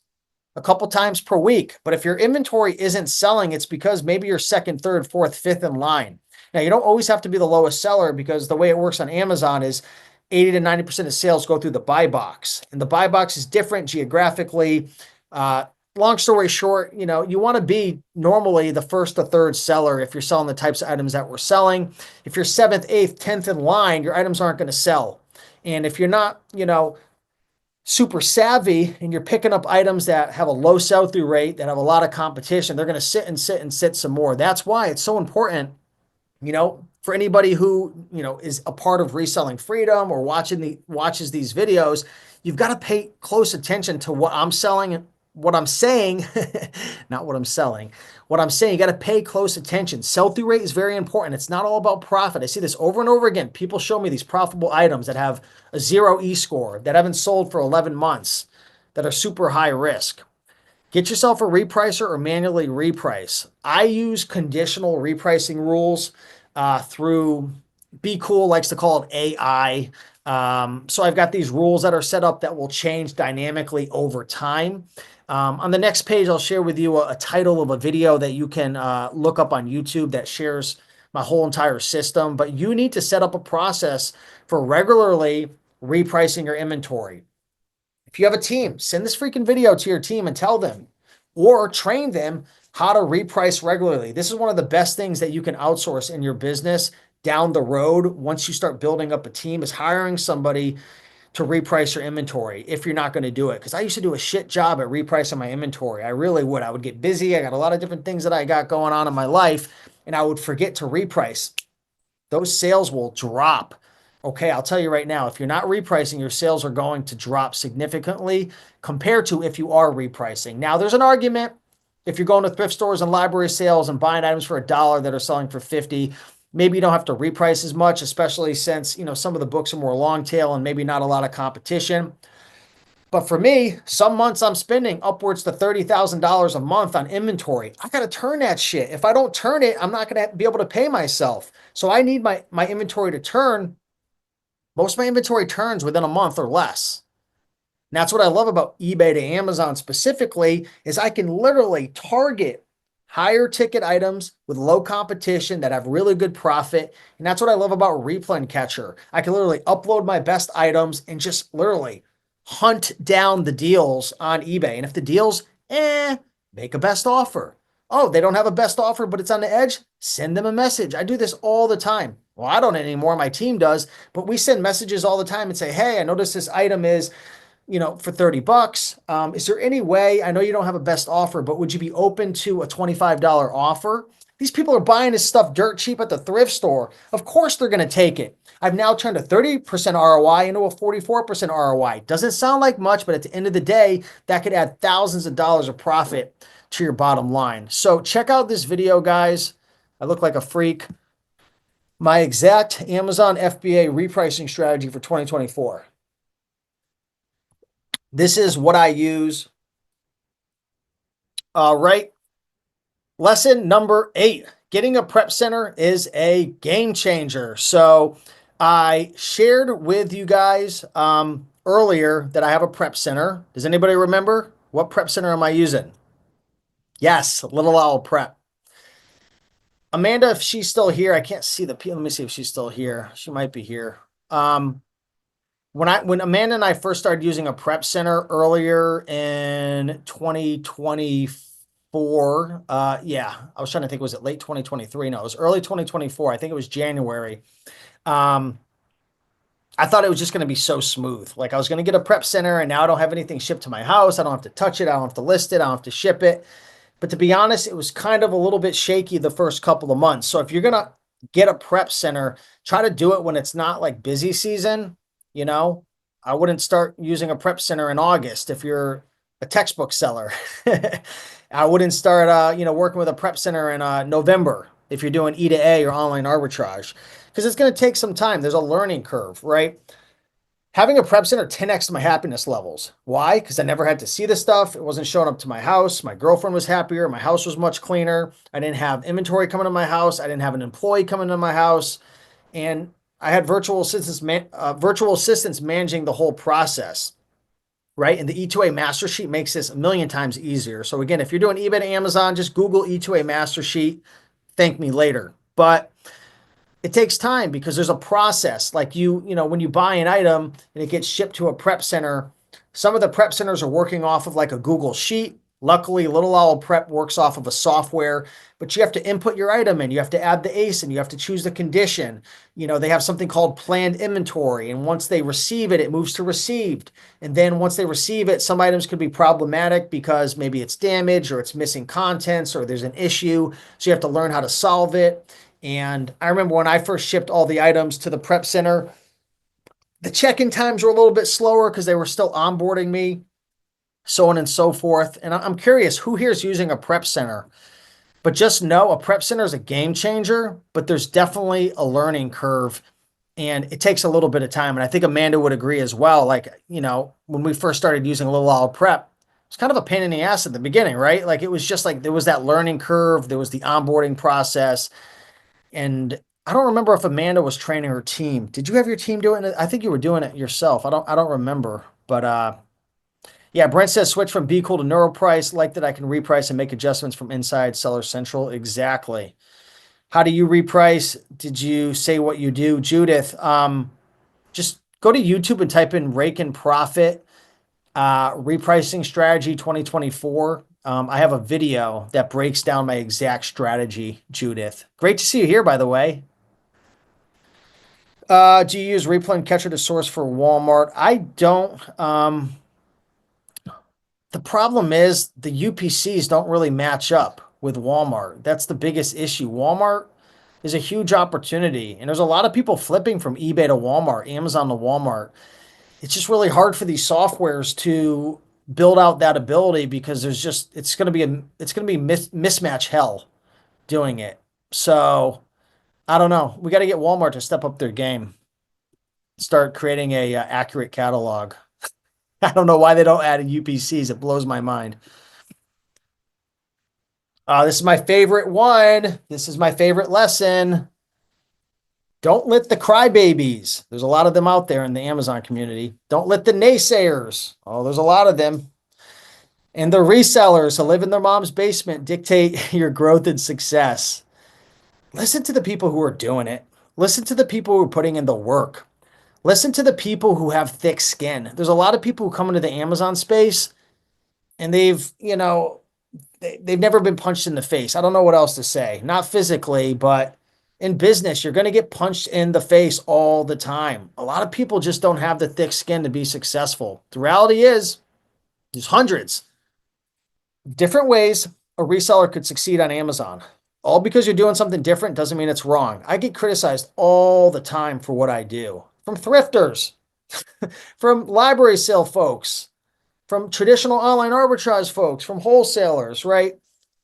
a couple times per week. But if your inventory isn't selling, it's because maybe you're second, third, fourth, fifth in line. Now, you don't always have to be the lowest seller because the way it works on Amazon is 80 to 90% of sales go through the buy box. And the buy box is different geographically. Long story short, you want to be normally the first or third seller if you're selling the types of items that we're selling. If you're seventh, eighth, 10th in line, your items aren't going to sell. And if you're not, super savvy and you're picking up items that have a low sell-through rate, that have a lot of competition, they're going to sit and sit and sit some more. That's why it's so important, for anybody who, is a part of Reselling Freedom or watches these videos, you've got to pay close attention to what I'm selling, what I'm saying, not what I'm selling. What I'm saying, you got to pay close attention. Sell-through rate is very important. It's not all about profit. I see this over and over again. People show me these profitable items that have a 0 E-score, that haven't sold for 11 months, that are super high risk. Get yourself a repricer or manually reprice. I use conditional repricing rules through Be Cool, likes to call it AI. So I've got these rules that are set up that will change dynamically over time. On the next page, I'll share with you a title of a video that you can look up on YouTube that shares my whole entire system. But you need to set up a process for regularly repricing your inventory. If you have a team, send this freaking video to your team and tell them or train them how to reprice regularly. This is one of the best things that you can outsource in your business down the road once you start building up a team, is hiring somebody to reprice your inventory if you're not going to do it. Because I used to do a shit job at repricing my inventory. I really would. I would get busy. I got a lot of different things that I got going on in my life, and I would forget to reprice. Those sales will drop. Okay, I'll tell you right now, if you're not repricing, your sales are going to drop significantly compared to if you are repricing. Now, there's an argument if you're going to thrift stores and library sales and buying items for $1 that are selling for 50, maybe you don't have to reprice as much, especially since, some of the books are more long tail and maybe not a lot of competition. But for me, some months I'm spending upwards to $30,000 a month on inventory. I got to turn that shit. If I don't turn it, I'm not going to be able to pay myself. So I need my inventory to turn. Most of my inventory turns within a month or less. And that's what I love about eBay to Amazon specifically, is I can literally target higher ticket items with low competition that have really good profit. And that's what I love about Repl Catcher. I can literally upload my best items and just literally hunt down the deals on eBay. And if the deals, make a best offer. Oh, they don't have a best offer, but it's on the edge. Send them a message. I do this all the time. Well, I don't anymore. My team does, but we send messages all the time and say, hey, I noticed this item is, for $30. Is there any way, I know you don't have a best offer, but would you be open to a $25 offer? These people are buying this stuff dirt cheap at the thrift store. Of course they're going to take it. I've now turned a 30% ROI into a 44% ROI. Doesn't sound like much, but at the end of the day, that could add thousands of dollars of profit to your bottom line. So check out this video, guys. I look like a freak. My exact Amazon FBA repricing strategy for 2024. This is what I use. All right. Lesson number 8. Getting a prep center is a game changer. So I shared with you guys earlier that I have a prep center. Does anybody remember? What prep center am I using? Yes, Little Owl Prep. Amanda, if she's still here, I can't see the Let me see if she's still here. She might be here. When Amanda and I first started using a prep center earlier in 2024, yeah, I was trying to think, was it late 2023? No, it was early 2024. I think it was January. I thought it was just going to be so smooth. Like I was going to get a prep center and now I don't have anything shipped to my house. I don't have to touch it. I don't have to list it. I don't have to ship it. But to be honest, it was kind of a little bit shaky the first couple of months. So if you're going to get a prep center, try to do it when it's not like busy season. You know, I wouldn't start using a prep center in August if you're a textbook seller. I wouldn't start, working with a prep center in November if you're doing E2A or online arbitrage because it's going to take some time. There's a learning curve, right? Having a prep center 10x my happiness levels. Why? Because I never had to see the stuff. It wasn't showing up to my house. My girlfriend was happier. My house was much cleaner. I didn't have inventory coming to my house. I didn't have an employee coming to my house. And I had virtual assistants managing the whole process, right? And the E2A master sheet makes this a million times easier. So again, if you're doing eBay to Amazon, just Google E2A master sheet. Thank me later. But it takes time because there's a process. Like when you buy an item and it gets shipped to a prep center, some of the prep centers are working off of like a Google Sheet. Luckily, Little Owl Prep works off of a software, but you have to input your item in. You have to add the ASIN. You have to choose the condition. They have something called planned inventory. And once they receive it, it moves to received. And then once they receive it, some items could be problematic because maybe it's damaged or it's missing contents or there's an issue. So you have to learn how to solve it. And I remember when I first shipped all the items to the prep center, the check-in times were a little bit slower because they were still onboarding me, so on and so forth. And I'm curious, who here is using a prep center? But just know a prep center is a game changer, but there's definitely a learning curve and it takes a little bit of time. And I think Amanda would agree as well. Like, when we first started using Little Owl Prep, it's kind of a pain in the ass at the beginning, right? Like it was just like there was that learning curve, there was the onboarding process. And I don't remember if Amanda was training her team. Did you have your team doing it? I think you were doing it yourself. I don't remember. But yeah, Brent says switch from Be Cool to NeuroPrice. Like that I can reprice and make adjustments from inside Seller Central. Exactly. How do you reprice? Did you say what you do? Judith, just go to YouTube and type in Rake and Profit repricing strategy 2024. I have a video that breaks down my exact strategy, Judith. Great to see you here, by the way. Do you use Repl Catcher to source for Walmart? I don't. The problem is the UPCs don't really match up with Walmart. That's the biggest issue. Walmart is a huge opportunity, and there's a lot of people flipping from eBay to Walmart, Amazon to Walmart. It's just really hard for these softwares to build out that ability because it's going to be mismatch hell doing it. So I don't know. We got to get Walmart to step up their game, start creating a accurate catalog. I don't know why they don't add UPCs. It blows my mind. This is my favorite one. This is my favorite lesson. Don't let the crybabies. There's a lot of them out there in the Amazon community. Don't let the naysayers. Oh, there's a lot of them. And the resellers who live in their mom's basement dictate your growth and success. Listen to the people who are doing it. Listen to the people who are putting in the work. Listen to the people who have thick skin. There's a lot of people who come into the Amazon space and they've never been punched in the face. I don't know what else to say. Not physically, but in business, you're going to get punched in the face all the time. A lot of people just don't have the thick skin to be successful. The reality is there's hundreds different ways a reseller could succeed on Amazon. All because you're doing something different doesn't mean it's wrong. I get criticized all the time for what I do from thrifters, from library sale folks, from traditional online arbitrage folks, from wholesalers, right?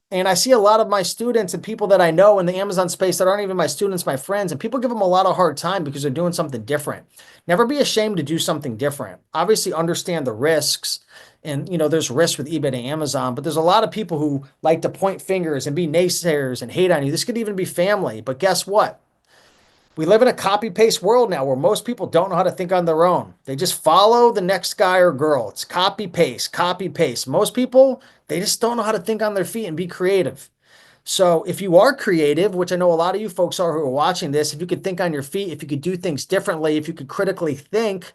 And I see a lot of my students and people that I know in the Amazon space that aren't even my students, my friends, and people give them a lot of hard time because they're doing something different. Never be ashamed to do something different. Obviously understand the risks and, there's risks with eBay and Amazon, but there's a lot of people who like to point fingers and be naysayers and hate on you. This could even be family, but guess what? We live in a copy-paste world now where most people don't know how to think on their own. They just follow the next guy or girl. It's copy-paste, copy-paste. Most people, they just don't know how to think on their feet and be creative. So if you are creative, which I know a lot of you folks are who are watching this, if you could think on your feet, if you could do things differently, if you could critically think,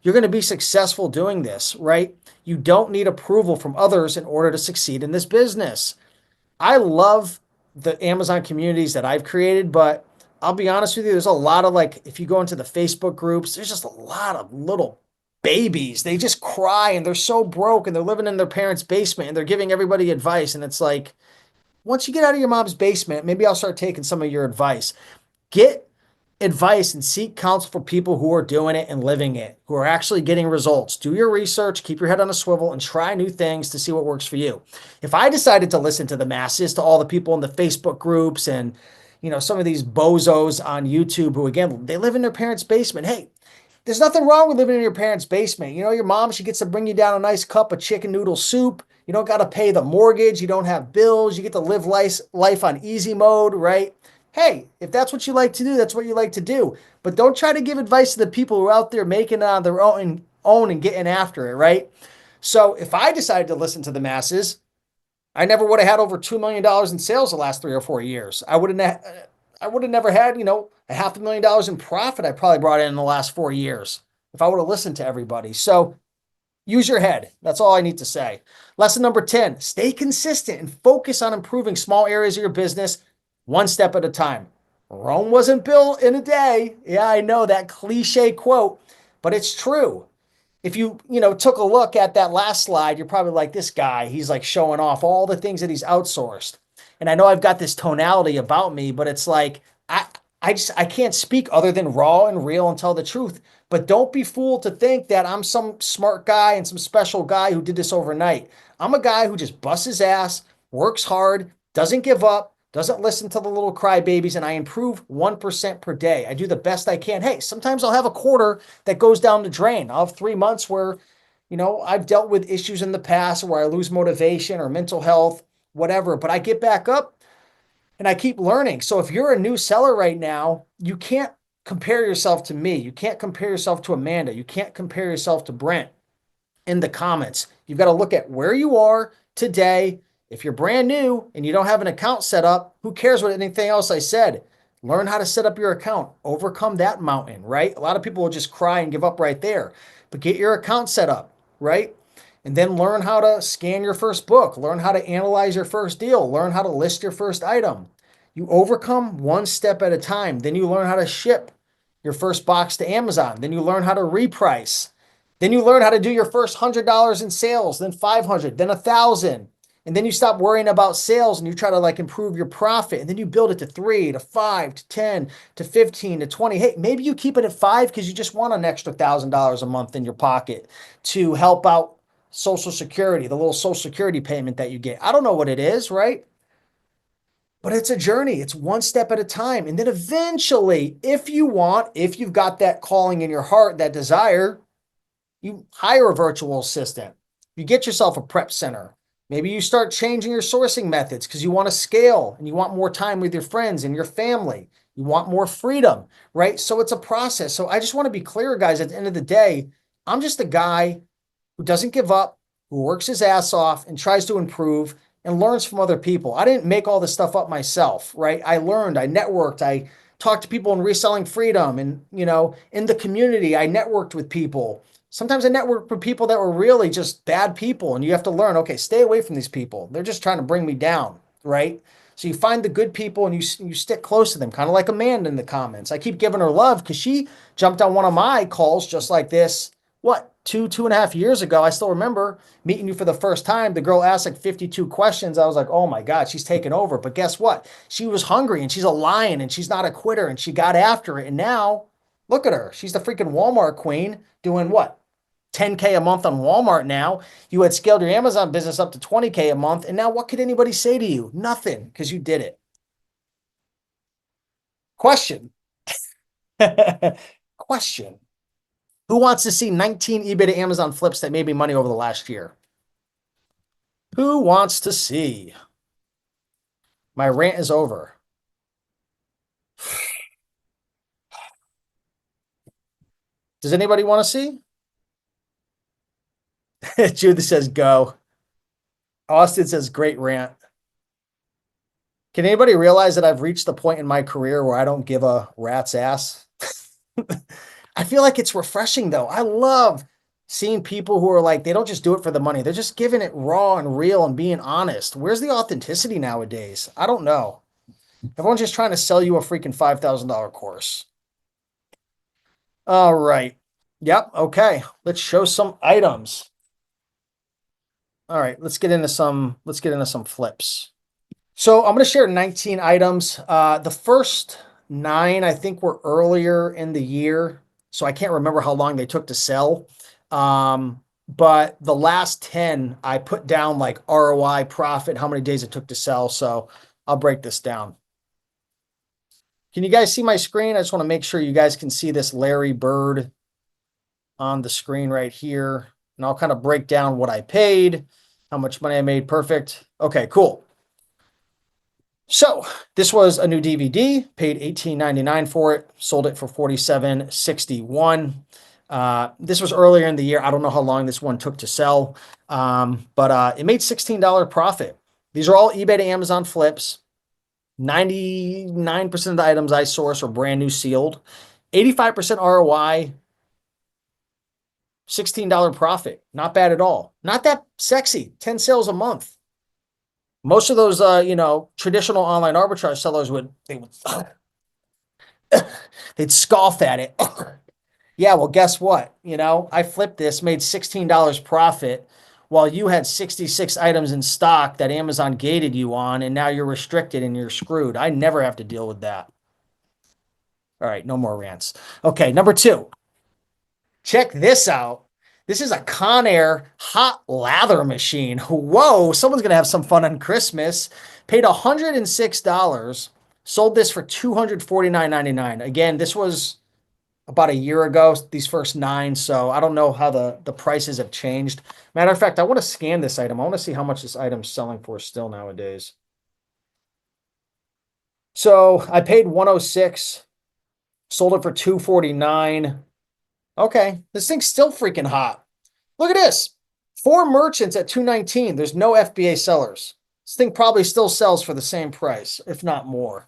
you're going to be successful doing this, right? You don't need approval from others in order to succeed in this business. I love the Amazon communities that I've created, but I'll be honest with you, there's a lot of like, if you go into the Facebook groups, there's just a lot of little babies. They just cry and they're so broke and they're living in their parents' basement and they're giving everybody advice. And it's like, once you get out of your mom's basement, maybe I'll start taking some of your advice. Get advice and seek counsel for people who are doing it and living it, who are actually getting results. Do your research, keep your head on a swivel, and try new things to see what works for you. If I decided to listen to the masses, to all the people in the Facebook groups and some of these bozos on YouTube who, again, they live in their parents' basement. Hey, there's nothing wrong with living in your parents' basement. Your mom, she gets to bring you down a nice cup of chicken noodle soup. You don't got to pay the mortgage. You don't have bills. You get to live life on easy mode, right? Hey, if that's what you like to do, that's what you like to do. But don't try to give advice to the people who are out there making it on their own and getting after it, right? So if I decided to listen to the masses, I never would have had over $2 million in sales the last 3 or 4 years. I would have never had, a $500,000 in profit I probably brought in the last 4 years if I would have listened to everybody. So use your head. That's all I need to say. Lesson number 10, stay consistent and focus on improving small areas of your business one step at a time. Rome wasn't built in a day. Yeah, I know that cliche quote, but it's true. If you took a look at that last slide, you're probably like, this guy, he's like showing off all the things that he's outsourced. And I know I've got this tonality about me, but it's like, I can't speak other than raw and real and tell the truth. But don't be fooled to think that I'm some smart guy and some special guy who did this overnight. I'm a guy who just busts his ass, works hard, doesn't give up, doesn't listen to the little crybabies, and I improve 1% per day. I do the best I can. Hey, sometimes I'll have a quarter that goes down the drain. I'll have 3 months where, I've dealt with issues in the past where I lose motivation or mental health, whatever, but I get back up and I keep learning. So if you're a new seller right now, you can't compare yourself to me. You can't compare yourself to Amanda. You can't compare yourself to Brent in the comments. You've got to look at where you are today. If you're brand new and you don't have an account set up, who cares what anything else I said? Learn how to set up your account. Overcome that mountain, right? A lot of people will just cry and give up right there. But get your account set up, right? And then learn how to scan your first book, learn how to analyze your first deal, learn how to list your first item. You overcome one step at a time. Then you learn how to ship your first box to Amazon. Then you learn how to reprice. Then you learn how to do your first $100 in sales, then 500, then 1,000. And then you stop worrying about sales and you try to like improve your profit. And then you build it to 3 to 5 to 10 to 15 to 20. Hey, maybe you keep it at 5 because you just want an extra $1,000 a month in your pocket to help out Social Security, the little Social Security payment that you get. I don't know what it is, right? But it's a journey. It's one step at a time. And then eventually, if you've got that calling in your heart, that desire, you hire a virtual assistant. You get yourself a prep center. Maybe you start changing your sourcing methods because you want to scale and you want more time with your friends and your family. You want more freedom, right? So it's a process. So I just want to be clear, guys, at the end of the day, I'm just a guy who doesn't give up, who works his ass off and tries to improve and learns from other people. I didn't make all this stuff up myself, right? I learned, I networked, I talked to people in Reselling Freedom and, in the community, I networked with people. Sometimes I networked with people that were really just bad people and you have to learn, okay, stay away from these people. They're just trying to bring me down, right? So you find the good people and you stick close to them, kind of like Amanda in the comments. I keep giving her love because she jumped on one of my calls just like this. What, 2.5 years ago? I still remember meeting you for the first time. The girl asked like 52 questions. I was like, oh my God, she's taken over. But guess what? She was hungry and she's a lion and she's not a quitter and she got after it. And now look at her. She's the freaking Walmart queen doing what? 10K a month on Walmart now. You had scaled your Amazon business up to 20K a month. And now what could anybody say to you? Nothing, because you did it. Question. Question. Who wants to see 19 eBay to Amazon flips that made me money over the last year? Who wants to see? My rant is over. Does anybody want to see? Judith says go. Austin says great rant. Can anybody realize that I've reached the point in my career where I don't give a rat's ass? I feel like it's refreshing though. I love seeing people who are like, they don't just do it for the money. They're just giving it raw and real and being honest. Where's the authenticity nowadays? I don't know. Everyone's just trying to sell you a freaking $5,000 course. All right. Yep. Okay. Let's show some items. All right. Let's get into some flips. So I'm going to share 19 items. The first nine, I think, were earlier in the year. So I can't remember how long they took to sell. But the last 10, I put down like ROI, profit, how many days it took to sell. So I'll break this down. Can you guys see my screen? I just want to make sure you guys can see this Larry Bird on the screen right here. And I'll kind of break down what I paid, how much money I made. Perfect. Okay, cool. So this was a new DVD, paid $18.99 for it, sold it for $47.61. This was earlier in the year. I don't know how long this one took to sell, but it made $16 profit. These are all eBay to Amazon flips. 99% of the items I source are brand new sealed. 85% ROI, $16 profit. Not bad at all. Not that sexy. 10 sales a month. Most of those, traditional online arbitrage sellers they'd scoff at it. Yeah, well, guess what? I flipped this, made $16 profit while you had 66 items in stock that Amazon gated you on, and now you're restricted and you're screwed. I never have to deal with that. All right, no more rants. Okay, number two. Check this out. This is a Conair hot lather machine. Whoa, someone's going to have some fun on Christmas. Paid $106. Sold this for $249.99. Again, this was about a year ago, these first nine. So I don't know how the prices have changed. Matter of fact, I want to scan this item. I want to see how much this item's selling for still nowadays. So I paid 106, sold it for 249. Okay, this thing's still freaking hot. Look at this. 4 merchants at 219. There's no FBA sellers. This thing probably still sells for the same price, if not more.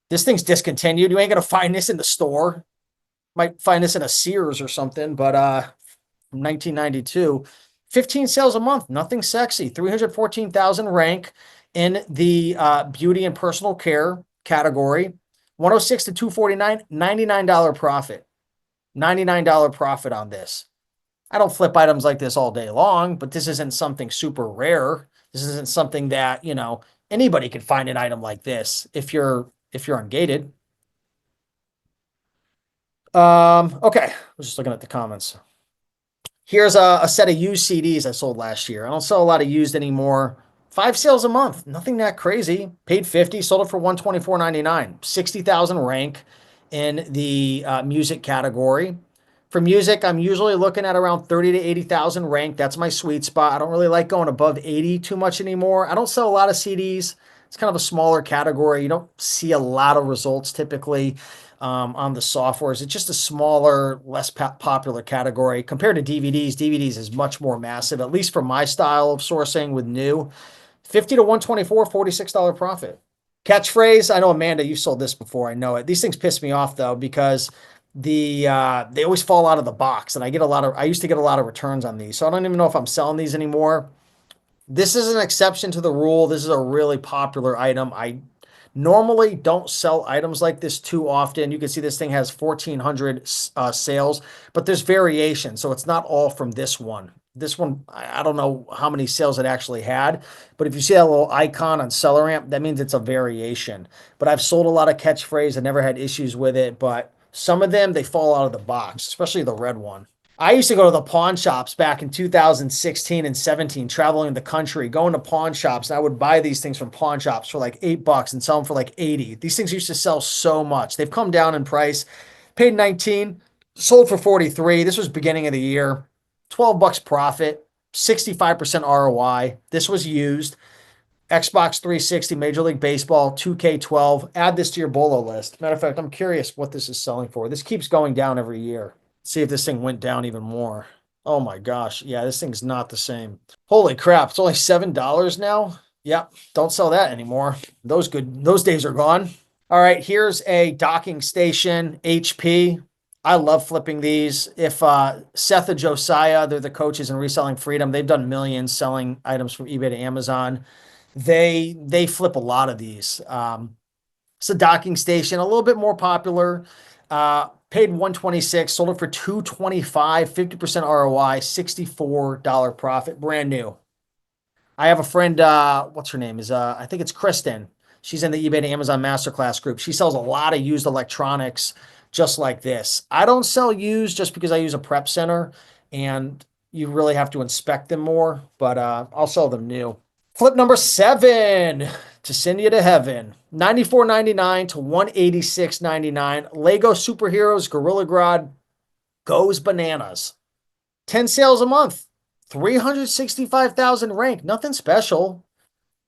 This thing's discontinued. You ain't gonna find this in the store. Might find this in a Sears or something, but 1992. 15 sales a month, nothing sexy. 314,000 rank in the beauty and personal care category. 106 to 249, $99 profit. $99 profit on this. I don't flip items like this all day long, but this isn't something super rare. This isn't something that, anybody could find an item like this if you're ungated. Okay, I was just looking at the comments. Here's a set of used CDs I sold last year. I don't sell a lot of used anymore. 5 sales a month, nothing that crazy. Paid 50, sold it for $124.99. 60,000 rank in the music category. For music, I'm usually looking at around 30 to 80,000 rank. That's my sweet spot. I don't really like going above 80 too much anymore. I don't sell a lot of CDs. It's kind of a smaller category. You don't see a lot of results typically on the softwares. It's just a smaller, less popular category compared to DVDs. DVDs is much more massive, at least for my style of sourcing with new. 50 to 124, $46 profit. Catchphrase. I know, Amanda, you sold this before. I know it. These things piss me off though, because they always fall out of the box, and I used to get a lot of returns on these. So I don't even know if I'm selling these anymore. This is an exception to the rule. This is a really popular item. I normally don't sell items like this too often. You can see this thing has 1,400 sales, but there's variation. So it's not all from this one. This one, I don't know how many sales it actually had, but if you see that little icon on SellerAmp, that means it's a variation. But I've sold a lot of catchphrase. I never had issues with it, but some of them, they fall out of the box, especially the red one. I used to go to the pawn shops back in 2016 and 17, traveling the country, going to pawn shops. And I would buy these things from pawn shops for like $8 and sell them for like 80. These things used to sell so much. They've come down in price. Paid 19, sold for 43. This was beginning of the year. $12 profit, 65% ROI. This was used. Xbox 360, Major League Baseball, 2K12. Add this to your BOLO list. Matter of fact, I'm curious what this is selling for. This keeps going down every year. See if this thing went down even more. Oh my gosh. Yeah, this thing's not the same. Holy crap. It's only $7 now. Yep. Don't sell that anymore. Those days are gone. All right. Here's a docking station, HP. I love flipping these. If Seth and Josiah, they're the coaches in Reselling Freedom. They've done millions selling items from eBay to Amazon. They flip a lot of these. It's a docking station, a little bit more popular. Paid 126, sold it for 225, 50% ROI, $64 profit, brand new. I have a friend, what's her name? I think it's Kristen. She's in the eBay to Amazon Masterclass group. She sells a lot of used electronics just like this. I don't sell used just because I use a prep center and you really have to inspect them more, but I'll sell them new. Flip number 7 to send you to heaven. 94.99 to 186.99. Lego Superheroes Gorilla Grodd goes bananas. 10 sales a month. 365,000 rank. Nothing special.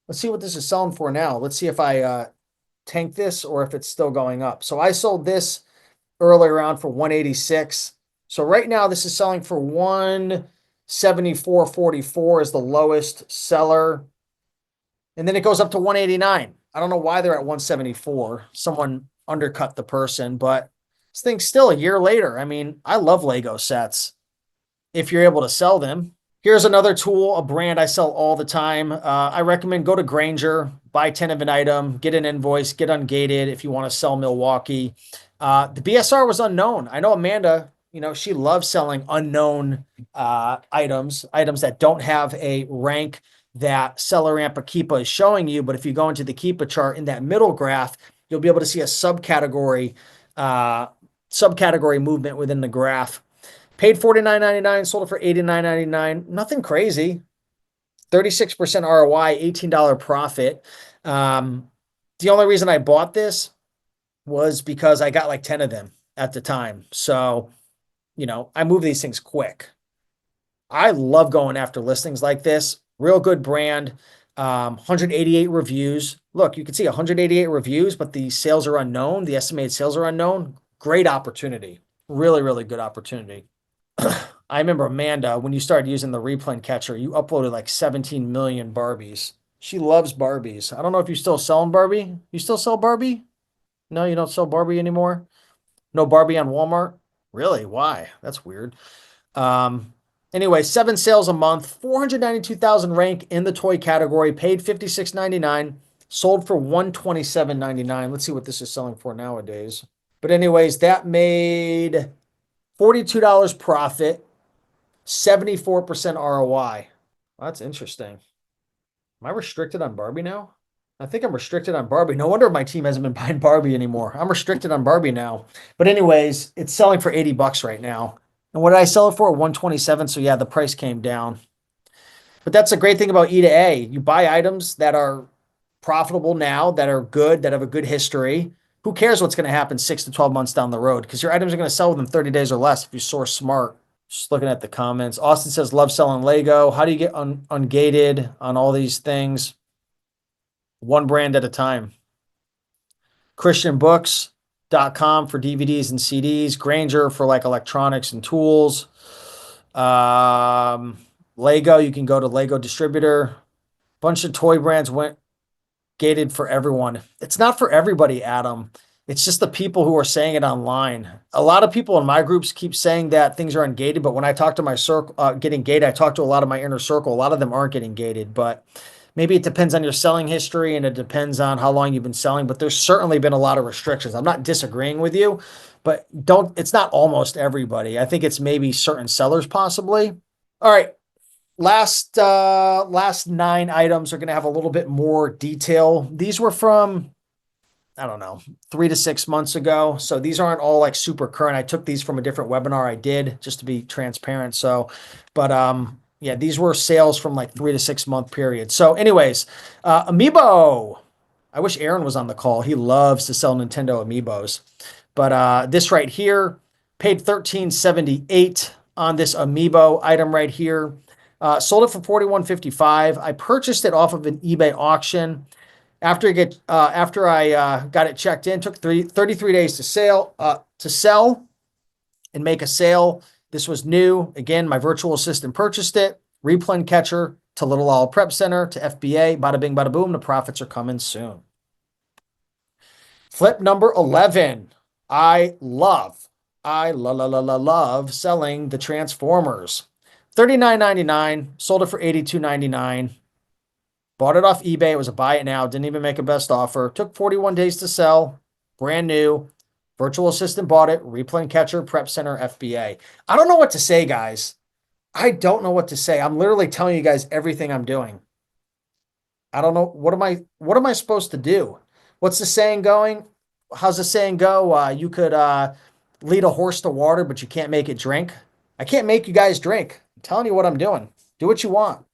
Let's see what this is selling for now. Let's see if I tank this or if it's still going up. So I sold this earlier on for 186. So right now this is selling for 174.44 is the lowest seller. And then it goes up to 189. I don't know why they're at 174. Someone undercut the person, but this thing's still a year later. I mean, I love Lego sets if you're able to sell them. Here's another tool, a brand I sell all the time. I recommend go to Granger, buy 10 of an item, get an invoice, get ungated if you want to sell Milwaukee. The BSR was unknown. I know Amanda, she loves selling unknown items that don't have a rank that Seller Amp or Keepa is showing you. But if you go into the Keepa chart in that middle graph, you'll be able to see a subcategory movement within the graph. Paid $49.99, sold it for $89.99. Nothing crazy. 36% ROI, $18 profit. The only reason I bought this was because I got like 10 of them at the time. So, I move these things quick. I love going after listings like this. Real good brand. 188 reviews. Look, you can see 188 reviews, but the sales are unknown. The estimated sales are unknown. Great opportunity. Really, really good opportunity. I remember Amanda, when you started using the Repl Catcher, you uploaded like 17 million Barbies. She loves Barbies. I don't know if you still selling Barbie. You still sell Barbie? No, you don't sell Barbie anymore? No Barbie on Walmart? Really? Why? That's weird. Anyway, 7 sales a month, 492,000 rank in the toy category, paid $56.99, sold for $127.99. Let's see what this is selling for nowadays. But anyways, that made $42 profit, 74% ROI. Well, that's interesting. Am I restricted on Barbie now? I think I'm restricted on Barbie. No wonder my team hasn't been buying Barbie anymore. I'm restricted on Barbie now. But anyways, it's selling for 80 bucks right now. And what did I sell it for? 127. So yeah, the price came down. But that's a great thing about E2A. You buy items that are profitable now, that are good, that have a good history. Who cares what's going to happen 6 to 12 months down the road? Because your items are going to sell within 30 days or less if you source smart. Just looking at the comments. Austin says, love selling Lego. How do you get ungated on all these things? One brand at a time. Christianbooks.com for DVDs and CDs. Granger for like electronics and tools. Lego, you can go to Lego Distributor. Bunch of toy brands went gated for everyone. It's not for everybody, Adam. It's just the people who are saying it online. A lot of people in my groups keep saying that things are ungated, but when I talk to my circle, getting gated, I talk to a lot of my inner circle. A lot of them aren't getting gated, but maybe it depends on your selling history and it depends on how long you've been selling, but there's certainly been a lot of restrictions. I'm not disagreeing with you, but it's not almost everybody. I think it's maybe certain sellers possibly. All right. Last 9 items are going to have a little bit more detail. These were from, I don't know, 3 to 6 months ago. So these aren't all like super current. I took these from a different webinar I did just to be transparent. So, but yeah, these were sales from like 3 to 6 month period. So anyways, Amiibo. I wish Aaron was on the call. He loves to sell Nintendo Amiibos. But this right here, paid $13.78 on this Amiibo item right here. Sold it for $41.55. I purchased it off of an eBay auction. After I got it checked in, took 33 days to sell and make a sale. This was new. Again, my virtual assistant purchased it. Repl Catcher to Little Owl Prep Center to FBA. Bada bing, bada boom. The profits are coming soon. Flip number 11. I love selling the Transformers. $39.99. Sold it for $82.99. Bought it off eBay. It was a buy it now. Didn't even make a best offer. Took 41 days to sell. Brand new. Virtual assistant bought it. Repl Catcher, Prep Center, FBA. I don't know what to say, guys. I don't know what to say. I'm literally telling you guys everything I'm doing. I don't know. What am I supposed to do? What's the saying going? How's the saying go? You could lead a horse to water, but you can't make it drink. I can't make you guys drink. I'm telling you what I'm doing. Do what you want.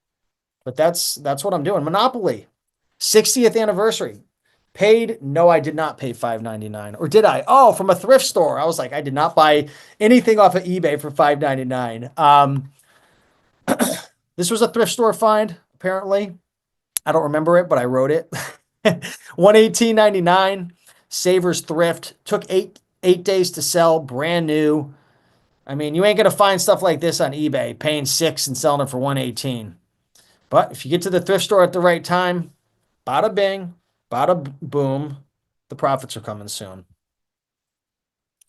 But that's what I'm doing. Monopoly, 60th anniversary. Paid? No, I did not pay $5.99. Or did I? Oh, from a thrift store. I was like, I did not buy anything off of eBay for $5.99. This was a thrift store find, apparently. I don't remember it, but I wrote it. 118.99. Savers Thrift. Took eight days to sell. Brand new. I mean, you ain't gonna find stuff like this on eBay, paying 6 and selling it for 118. But if you get to the thrift store at the right time, bada bing, bada boom, the profits are coming soon.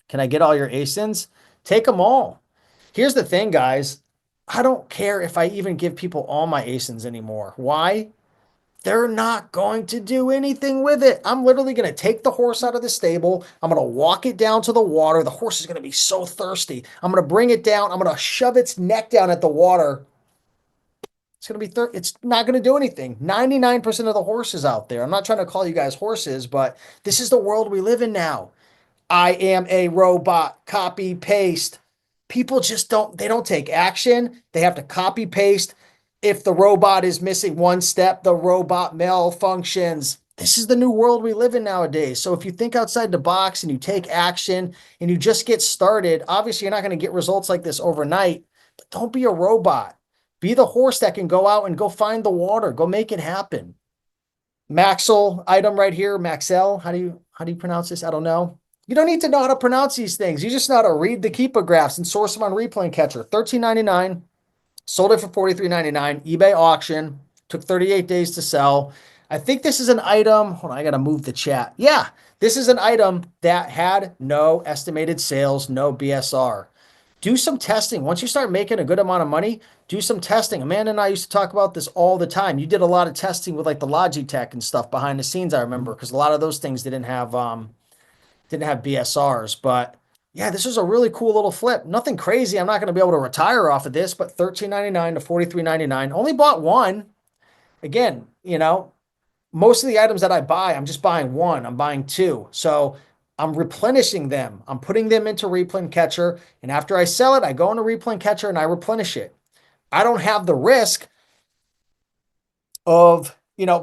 Can I get all your ASINs? Take them all. Here's the thing, guys. I don't care if I even give people all my ASINs anymore. Why? They're not going to do anything with it. I'm literally going to take the horse out of the stable. I'm going to walk it down to the water. The horse is going to be so thirsty. I'm going to bring it down. I'm going to shove its neck down at the water. It's going to be, it's not going to do anything. 99% of the horses out there. I'm not trying to call you guys horses, but this is the world we live in now. I am a robot, copy, paste. People just they don't take action. They have to copy, paste. If the robot is missing one step, the robot malfunctions. This is the new world we live in nowadays. So if you think outside the box and you take action and you just get started, obviously you're not going to get results like this overnight, but don't be a robot. Be the horse that can go out and go find the water, go make it happen. Maxel item right here, Maxell. How do you pronounce this? I don't know. You don't need to know how to pronounce these things. You just know how to read the keeper graphs and source them on Repl Catcher. $13.99. Sold it for $43.99. eBay auction. Took 38 days to sell. I think this is an item. Hold on, I got to move the chat. Yeah, this is an item that had no estimated sales, no BSR. Do some testing. Once you start making a good amount of money, do some testing. Amanda and I used to talk about this all the time. You did a lot of testing with like the Logitech and stuff behind the scenes, I remember, because a lot of those things didn't have BSRs. But yeah, this was a really cool little flip. Nothing crazy. I'm not going to be able to retire off of this, but $13.99 to $43.99. Only bought one. Again, most of the items that I buy, I'm just buying one. I'm buying two. So I'm replenishing them. I'm putting them into Repl Catcher. And after I sell it, I go into Repl Catcher and I replenish it. I don't have the risk of,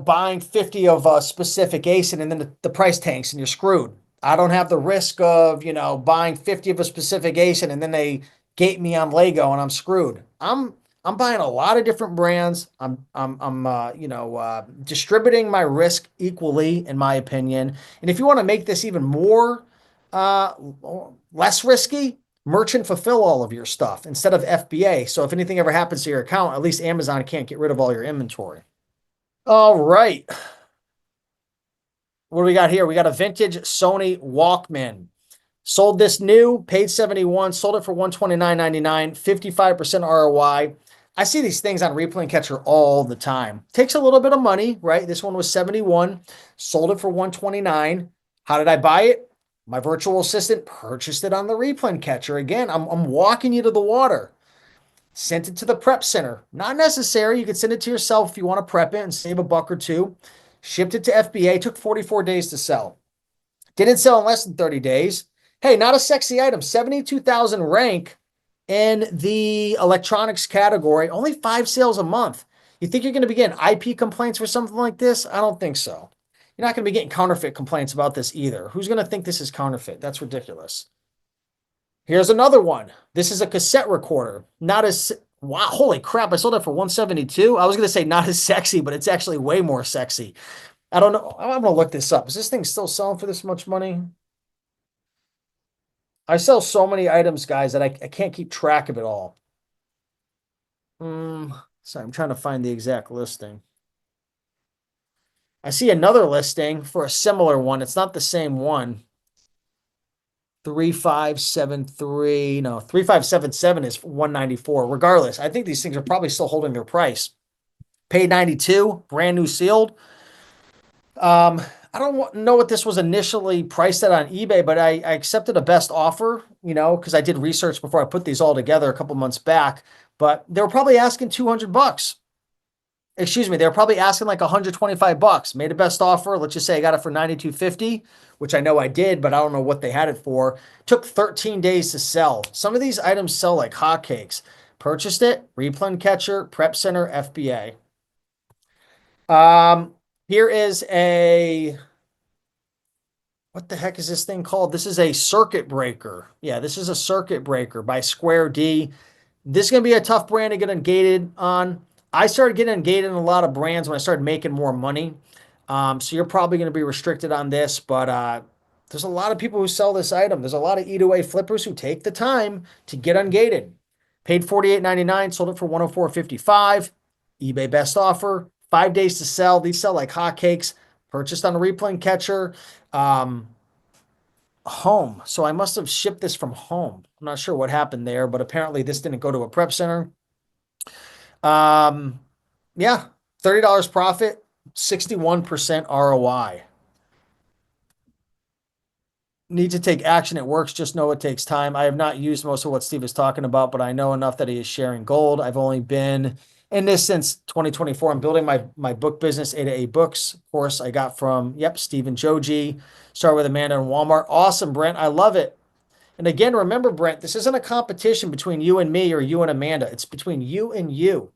buying 50 of a specific ASIN and then the price tanks and you're screwed. I don't have the risk of, buying 50 of a specific ASIN and then they gate me on Lego and I'm screwed. I'm buying a lot of different brands. I'm distributing my risk equally, in my opinion. And if you want to make this even more, less risky, merchant fulfill all of your stuff instead of FBA. So if anything ever happens to your account, at least Amazon can't get rid of all your inventory. All right. What do we got here? We got a vintage Sony Walkman. Sold this new, paid 71, sold it for $129.99, 55% ROI. I see these things on Repl Catcher all the time. Takes a little bit of money, right? This one was 71, sold it for 129. How did I buy it? My virtual assistant purchased it on the Repl Catcher. Again, I'm walking you to the water. Sent it to the prep center. Not necessary. You can send it to yourself if you want to prep it and save a buck or two. Shipped it to FBA. Took 44 days to sell. Didn't sell in less than 30 days. Hey, not a sexy item. 72,000 rank in the electronics category. Only 5 sales a month. You think you're going to be getting IP complaints for something like this? I don't think so. You're not going to be getting counterfeit complaints about this either. Who's going to think this is counterfeit? That's ridiculous. Here's another one. This is a cassette recorder. Not as, wow, holy crap. I sold it for 172. I was going to say not as sexy, but it's actually way more sexy. I don't know. I'm going to look this up. Is this thing still selling for this much money? I sell so many items, guys, that I can't keep track of it all. Sorry, I'm trying to find the exact listing. I see another listing for a similar one. It's not the same one. 3573. No, 3577 is 194. Regardless, I think these things are probably still holding their price. Paid 92, brand new sealed. I don't know what this was initially priced at on eBay, but I accepted a best offer, because I did research before I put these all together a couple months back. But they were probably asking 200 bucks. Excuse me, they were probably asking like 125 bucks. Made a best offer. Let's just say I got it for 92.50, which I know I did, but I don't know what they had it for. Took 13 days to sell. Some of these items sell like hotcakes. Purchased it, Repl Catcher, Prep Center, FBA. Here is what the heck is this thing called? This is a circuit breaker. Yeah, this is a circuit breaker by Square D. This is going to be a tough brand to get ungated on. I started getting ungated in a lot of brands when I started making more money. So you're probably going to be restricted on this, but there's a lot of people who sell this item. There's a lot of E2A flippers who take the time to get ungated. Paid $48.99, sold it for $104.55. eBay best offer, 5 days to sell. These sell like hotcakes. Purchased on a Repl Catcher. Home. So I must have shipped this from home. I'm not sure what happened there, but apparently this didn't go to a prep center. Yeah, $30 profit, 61% ROI. Need to take action. It works. Just know it takes time. I have not used most of what Steve is talking about, but I know enough that he is sharing gold. I've only been in this since 2024. I'm building my book business, E2A Books. Of course, I got from, Steve and Joji. Started with Amanda and Walmart. Awesome, Brent. I love it. And again, remember, Brent, this isn't a competition between you and me or you and Amanda. It's between you and you.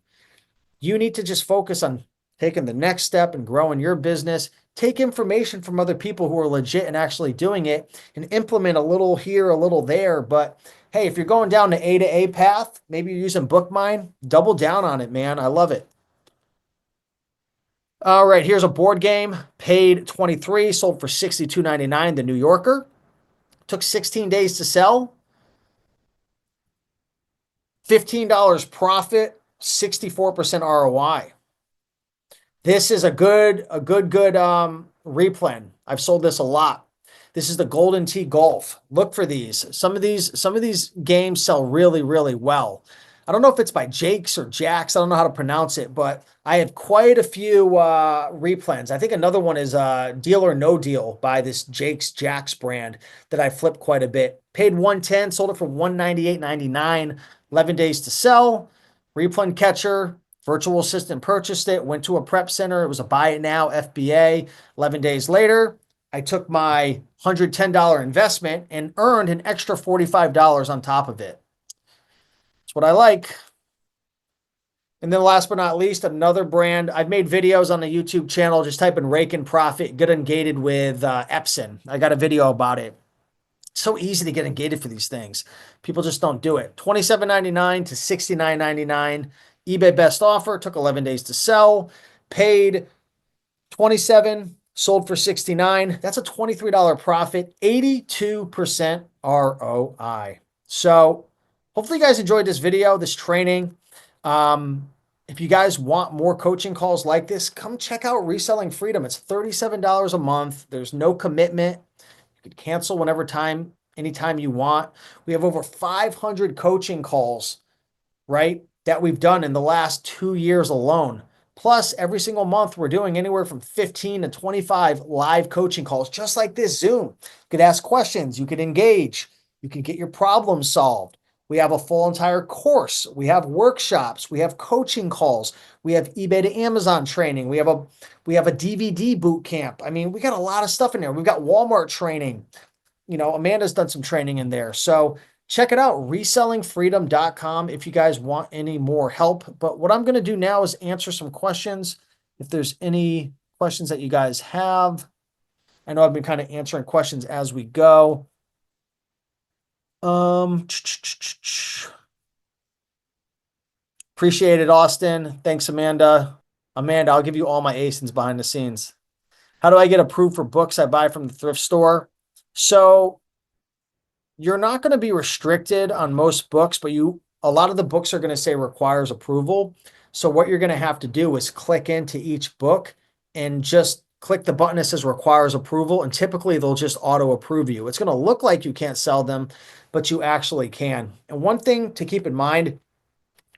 You need to just focus on taking the next step and growing your business. Take information from other people who are legit and actually doing it and implement a little here, a little there. But hey, if you're going down the E2A path, maybe you're using BookMine, double down on it, man. I love it. All right, here's a board game. Paid 23, sold for $62.99, The New Yorker. Took 16 days to sell. $15 profit, 64% ROI. This is a good replen. I've sold this a lot. This is the Golden Tee Golf. Look for these. Some of these games sell really, really well. I don't know if it's by Jakes or Jacks. I don't know how to pronounce it, but I have quite a few replens. I think another one is Deal or No Deal by this Jacks brand that I flipped quite a bit. Paid $110, sold it for $198.99. 11 days to sell. Repl Catcher, virtual assistant purchased it, went to a prep center. It was a buy it now FBA. 11 days later, I took my $110 investment and earned an extra $45 on top of it. That's what I like. And then last but not least, another brand. I've made videos on the YouTube channel. Just type in rake and profit, get ungated with Epson. I got a video about it. So easy to get ungated for these things. People just don't do it. $27.99 to $69.99. eBay best offer. Took 11 days to sell. Paid $27. Sold for $69. That's a $23 profit. 82% ROI. So hopefully you guys enjoyed this video, this training. If you guys want more coaching calls like this, come check out Reselling Freedom. It's $37 a month. There's no commitment. You could cancel anytime you want. We have over 500 coaching calls, right, that we've done in the last 2 years alone. Plus, every single month, we're doing anywhere from 15 to 25 live coaching calls, just like this Zoom. You could ask questions. You could engage. You can get your problems solved. We have a full entire course. We have workshops. We have coaching calls. We have eBay to Amazon training. We have a DVD boot camp. I mean, we got a lot of stuff in there. We've got Walmart training. Amanda's done some training in there. So check it out, resellingfreedom.com if you guys want any more help. But what I'm going to do now is answer some questions. If there's any questions that you guys have. I know I've been kind of answering questions as we go. Appreciate it, Austin. Thanks, Amanda. Amanda, I'll give you all my ASINs behind the scenes. How do I get approved for books I buy from the thrift store? So you're not going to be restricted on most books, but a lot of the books are going to say requires approval. So what you're going to have to do is click into each book and just click the button that says requires approval. And typically they'll just auto approve you. It's going to look like you can't sell them, but you actually can. And one thing to keep in mind,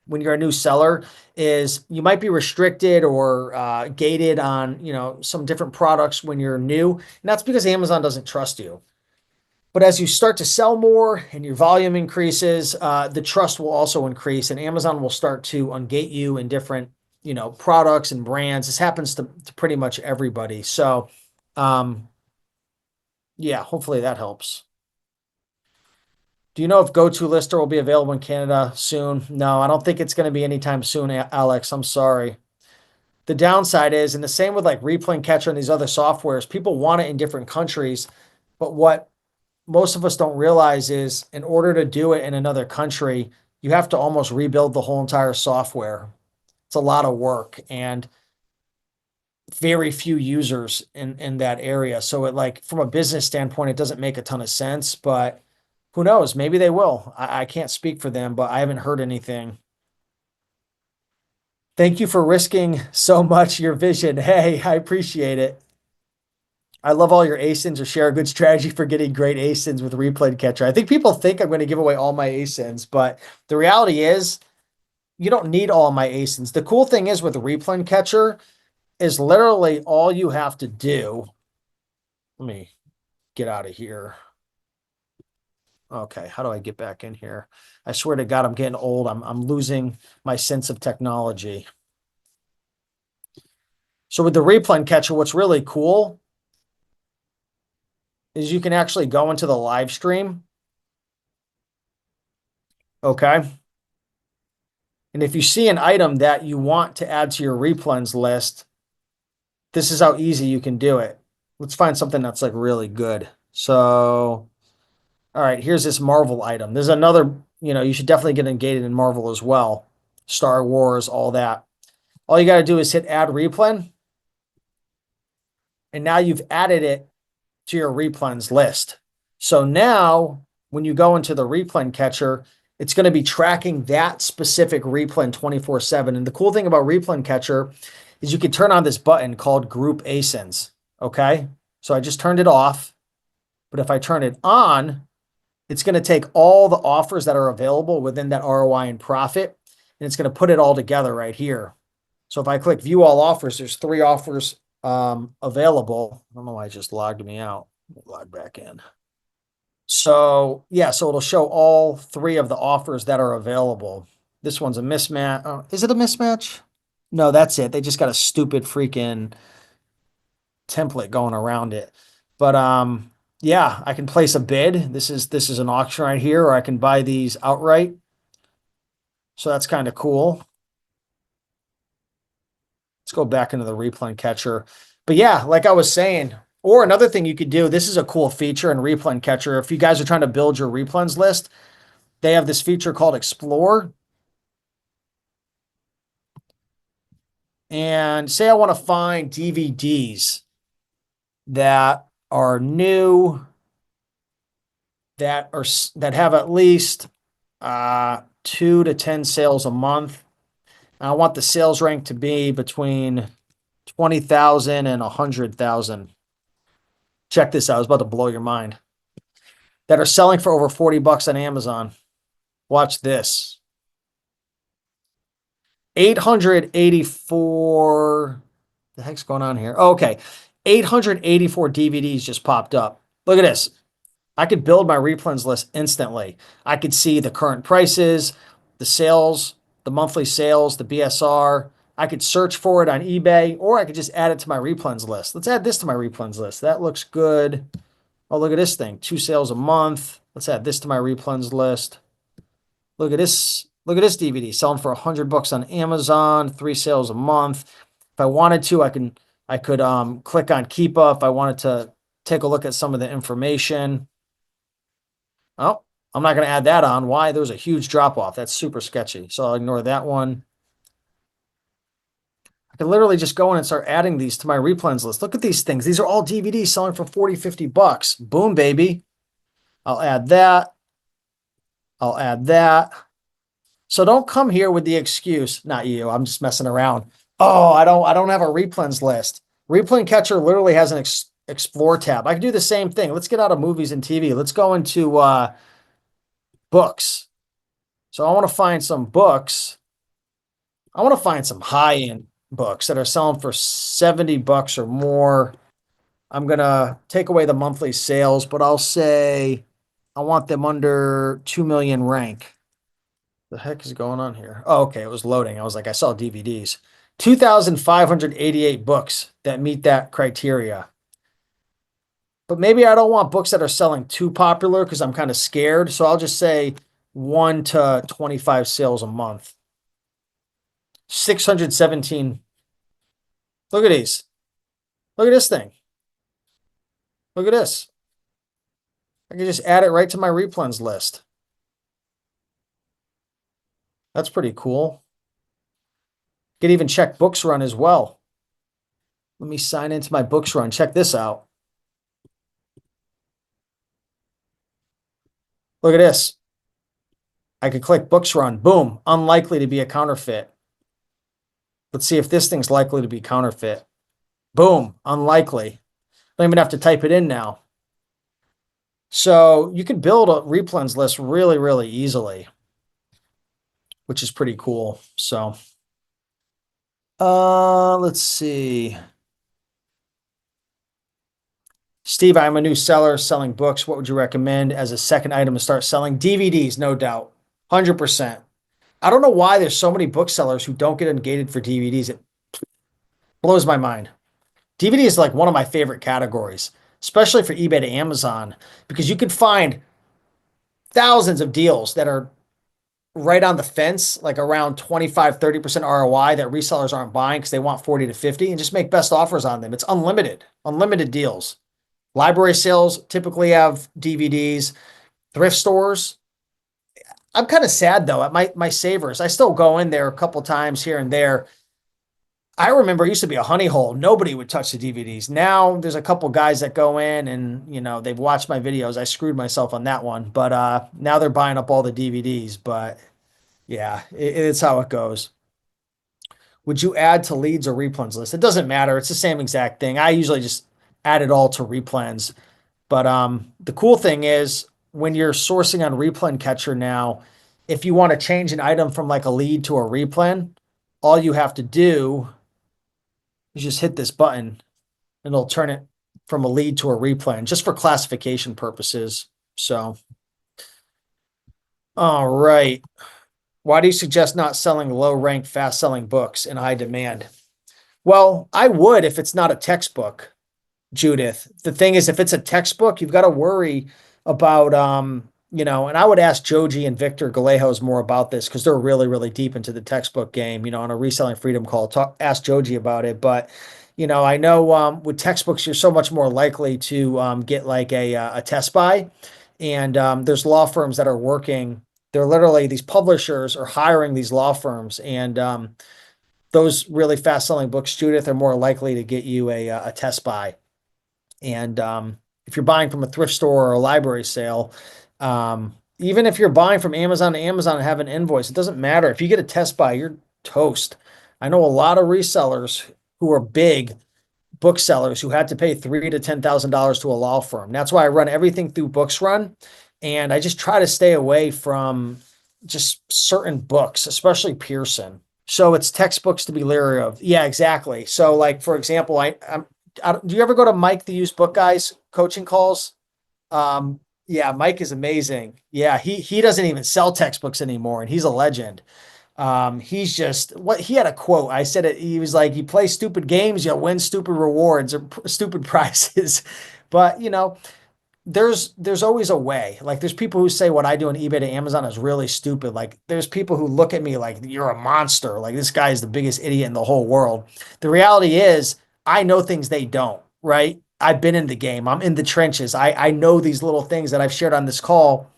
when you're a new seller is you might be restricted or gated on, some different products when you're new. And that's because Amazon doesn't trust you. But as you start to sell more and your volume increases, the trust will also increase, and Amazon will start to ungate you in different, products and brands. This happens to pretty much everybody. So, um, yeah, hopefully that helps. Do you know if GoToLister will be available in Canada soon? No, I don't think it's going to be anytime soon, Alex. I'm sorry. The downside is, and the same with like Repl Catcher and these other softwares, people want it in different countries. But what most of us don't realize is in order to do it in another country, you have to almost rebuild the whole entire software. It's a lot of work and very few users in that area. So it like from a business standpoint, it doesn't make a ton of sense, but who knows? Maybe they will. I can't speak for them, but I haven't heard anything. Thank you for risking so much your vision. Hey, I appreciate it. I love all your ASINs or share a good strategy for getting great ASINs with Repl Catcher. I think people think I'm going to give away all my ASINs, but the reality is you don't need all my ASINs. The cool thing is with the Repl Catcher is literally all you have to do. Let me get out of here. Okay, how do I get back in here? I swear to God, I'm getting old. I'm losing my sense of technology. So with the Repl Catcher, what's really cool is you can actually go into the live stream. Okay. And if you see an item that you want to add to your replens list, this is how easy you can do it. Let's find something that's like really good. So, all right, here's this Marvel item. There's another, you should definitely get engaged in Marvel as well. Star Wars, all that. All you got to do is hit add replen. And now you've added it to your replens list. So now when you go into the Repl Catcher, it's going to be tracking that specific replen 24/7. And the cool thing about Repl Catcher is you can turn on this button called Group ASINs. Okay. So I just turned it off. But if I turn it on, it's going to take all the offers that are available within that ROI and profit, and it's going to put it all together right here. So if I click view all offers, there's 3 offers available. I don't know why it just logged me out. Log back in. So yeah, so it'll show all 3 of the offers that are available. This one's a mismatch. Oh, is it a mismatch? No, that's it. They just got a stupid freaking template going around it. But yeah, I can place a bid. This is an auction right here, or I can buy these outright. So that's kind of cool. Let's go back into the Repl Catcher. But yeah, like I was saying, or another thing you could do, this is a cool feature in Repl Catcher. If you guys are trying to build your replens list, they have this feature called Explore. And say I want to find DVDs that are new, that have at least 2 to 10 sales a month. I want the sales rank to be between 20,000 and 100,000. Check this out. I was about to blow your mind. That are selling for over 40 bucks on Amazon. Watch this. 884. The heck's going on here? Oh, okay. 884 DVDs just popped up. Look at this. I could build my replens list instantly. I could see the current prices, the sales, the monthly sales, the BSR. I could search for it on eBay, or I could just add it to my replens list. Let's add this to my replens list. That looks good. Oh, look at this thing. 2 sales a month. Let's add this to my replens list. Look at this. Look at this DVD selling for 100 bucks on Amazon, 3 sales a month. If I wanted to, I could click on Keepa if I wanted to take a look at some of the information. Oh, I'm not going to add that on. Why? There was a huge drop off. That's super sketchy. So I'll ignore that one. I can literally just go in and start adding these to my replens list. Look at these things. These are all DVDs selling for 40, 50 bucks. Boom, baby. I'll add that. I'll add that. So don't come here with the excuse, not you, I'm just messing around. Oh, I don't have a replens list. Repl Catcher literally has an explore tab. I can do the same thing. Let's get out of movies and TV. Let's go into books. So I want to find some books. I want to find some high-end books that are selling for 70 bucks or more. I'm gonna take away the monthly sales, but I'll say I want them under 2 million rank. The heck is going on here? Oh, okay, it was loading. I was like, I saw DVDs. 2,588 books that meet that criteria. But maybe I don't want books that are selling too popular because I'm kind of scared. So I'll just say 1 to 25 sales a month. 617. Look at these. Look at this thing. Look at this. I can just add it right to my replens list. That's pretty cool. Could even check books run as well. Let me sign into my books run. Check this out. Look at this. I could click books run. Boom. Unlikely to be a counterfeit. Let's see if this thing's likely to be counterfeit. Boom. Unlikely. Don't even have to type it in now. So you can build a replens list really, really easily, which is pretty cool. So, let's see. Steve, I'm a new seller selling books. What would you recommend as a second item to start selling? DVDs, no doubt. 100%. I don't know why there's so many booksellers who don't get ungated for DVDs. It blows my mind. DVD is like one of my favorite categories, especially for eBay to Amazon, because you could find thousands of deals that are right on the fence, like around 25, 30% ROI that resellers aren't buying because they want 40 to 50 and just make best offers on them. It's unlimited deals. Library sales typically have DVDs. Thrift stores. I'm kind of sad though at my savers. I still go in there a couple times here and there. I remember it used to be a honey hole. Nobody would touch the DVDs. Now there's a couple guys that go in and, they've watched my videos. I screwed myself on that one, but now they're buying up all the DVDs. But yeah, it's how it goes. Would you add to leads or replens list? It doesn't matter. It's the same exact thing. I usually just add it all to replens. But the cool thing is when you're sourcing on Repl Catcher now, if you want to change an item from like a lead to a replen, all you have to do is just hit this button and it'll turn it from a lead to a replen just for classification purposes. So, all right. Why do you suggest not selling low ranked, fast selling books in high demand? Well, I would if it's not a textbook. Judith. The thing is, if it's a textbook, you've got to worry about, and I would ask Joji and Victor Galejos more about this because they're really, really deep into the textbook game, on a reselling freedom call. Ask Joji about it. But, I know with textbooks, you're so much more likely to get like a test buy. And there's law firms that are working. They're literally, these publishers are hiring these law firms. And those really fast selling books, Judith, are more likely to get you a test buy. And if you're buying from a thrift store or a library sale, even if you're buying from Amazon to Amazon and have an invoice, it doesn't matter. If you get a test buy, you're toast. I know a lot of resellers who are big booksellers who had to pay $3,000 to $10,000 to a law firm. That's why I run everything through Books Run, and I just try to stay away from just certain books, especially Pearson. So it's textbooks to be leery of. Yeah, exactly. So like, for example, do you ever go to Mike, the used book guys coaching calls? Yeah, Mike is amazing. Yeah, he doesn't even sell textbooks anymore, and he's a legend. He's just what he had a quote. I said it. He was like, "You play stupid games, you'll win stupid rewards or stupid prizes." But there's always a way. Like there's people who say what I do on eBay to Amazon is really stupid. Like there's people who look at me like you're a monster. Like this guy is the biggest idiot in the whole world. The reality is I know things they don't, right? I've been in the game. I'm in the trenches. I know these little things that I've shared on this call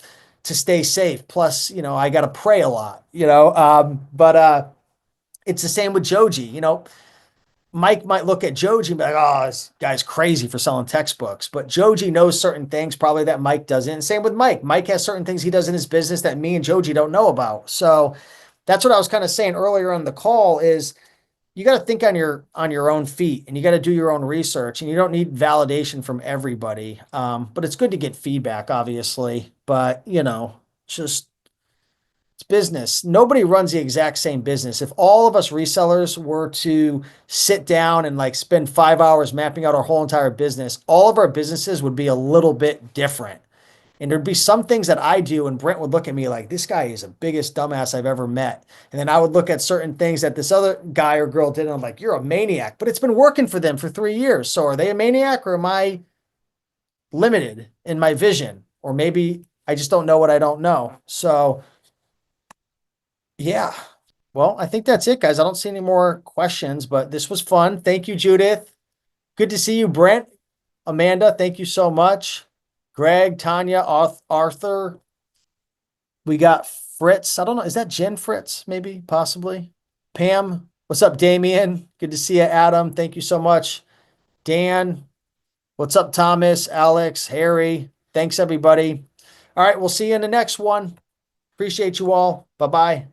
to stay safe. Plus, I got to pray a lot, but it's the same with Joji, Mike might look at Joji and be like, oh, this guy's crazy for selling textbooks. But Joji knows certain things probably that Mike doesn't. And same with Mike. Mike has certain things he does in his business that me and Joji don't know about. So that's what I was kind of saying earlier on the call is you got to think on your own feet and you got to do your own research and you don't need validation from everybody. But it's good to get feedback, obviously. But, just It's business. Nobody runs the exact same business. If all of us resellers were to sit down and like spend 5 hours mapping out our whole entire business, all of our businesses would be a little bit different. And there'd be some things that I do, and Brent would look at me like, this guy is the biggest dumbass I've ever met. And then I would look at certain things that this other guy or girl did, and I'm like, you're a maniac. But it's been working for them for 3 years. So are they a maniac, or am I limited in my vision? Or maybe I just don't know what I don't know. So, yeah. Well, I think that's it, guys. I don't see any more questions, but this was fun. Thank you, Judith. Good to see you, Brent. Amanda, thank you so much. Greg, Tanya, Arthur. We got Fritz. I don't know. Is that Jen Fritz? Maybe, possibly. Pam. What's up, Damien? Good to see you, Adam. Thank you so much. Dan. What's up, Thomas, Alex, Harry? Thanks, everybody. All right, we'll see you in the next one. Appreciate you all. Bye-bye.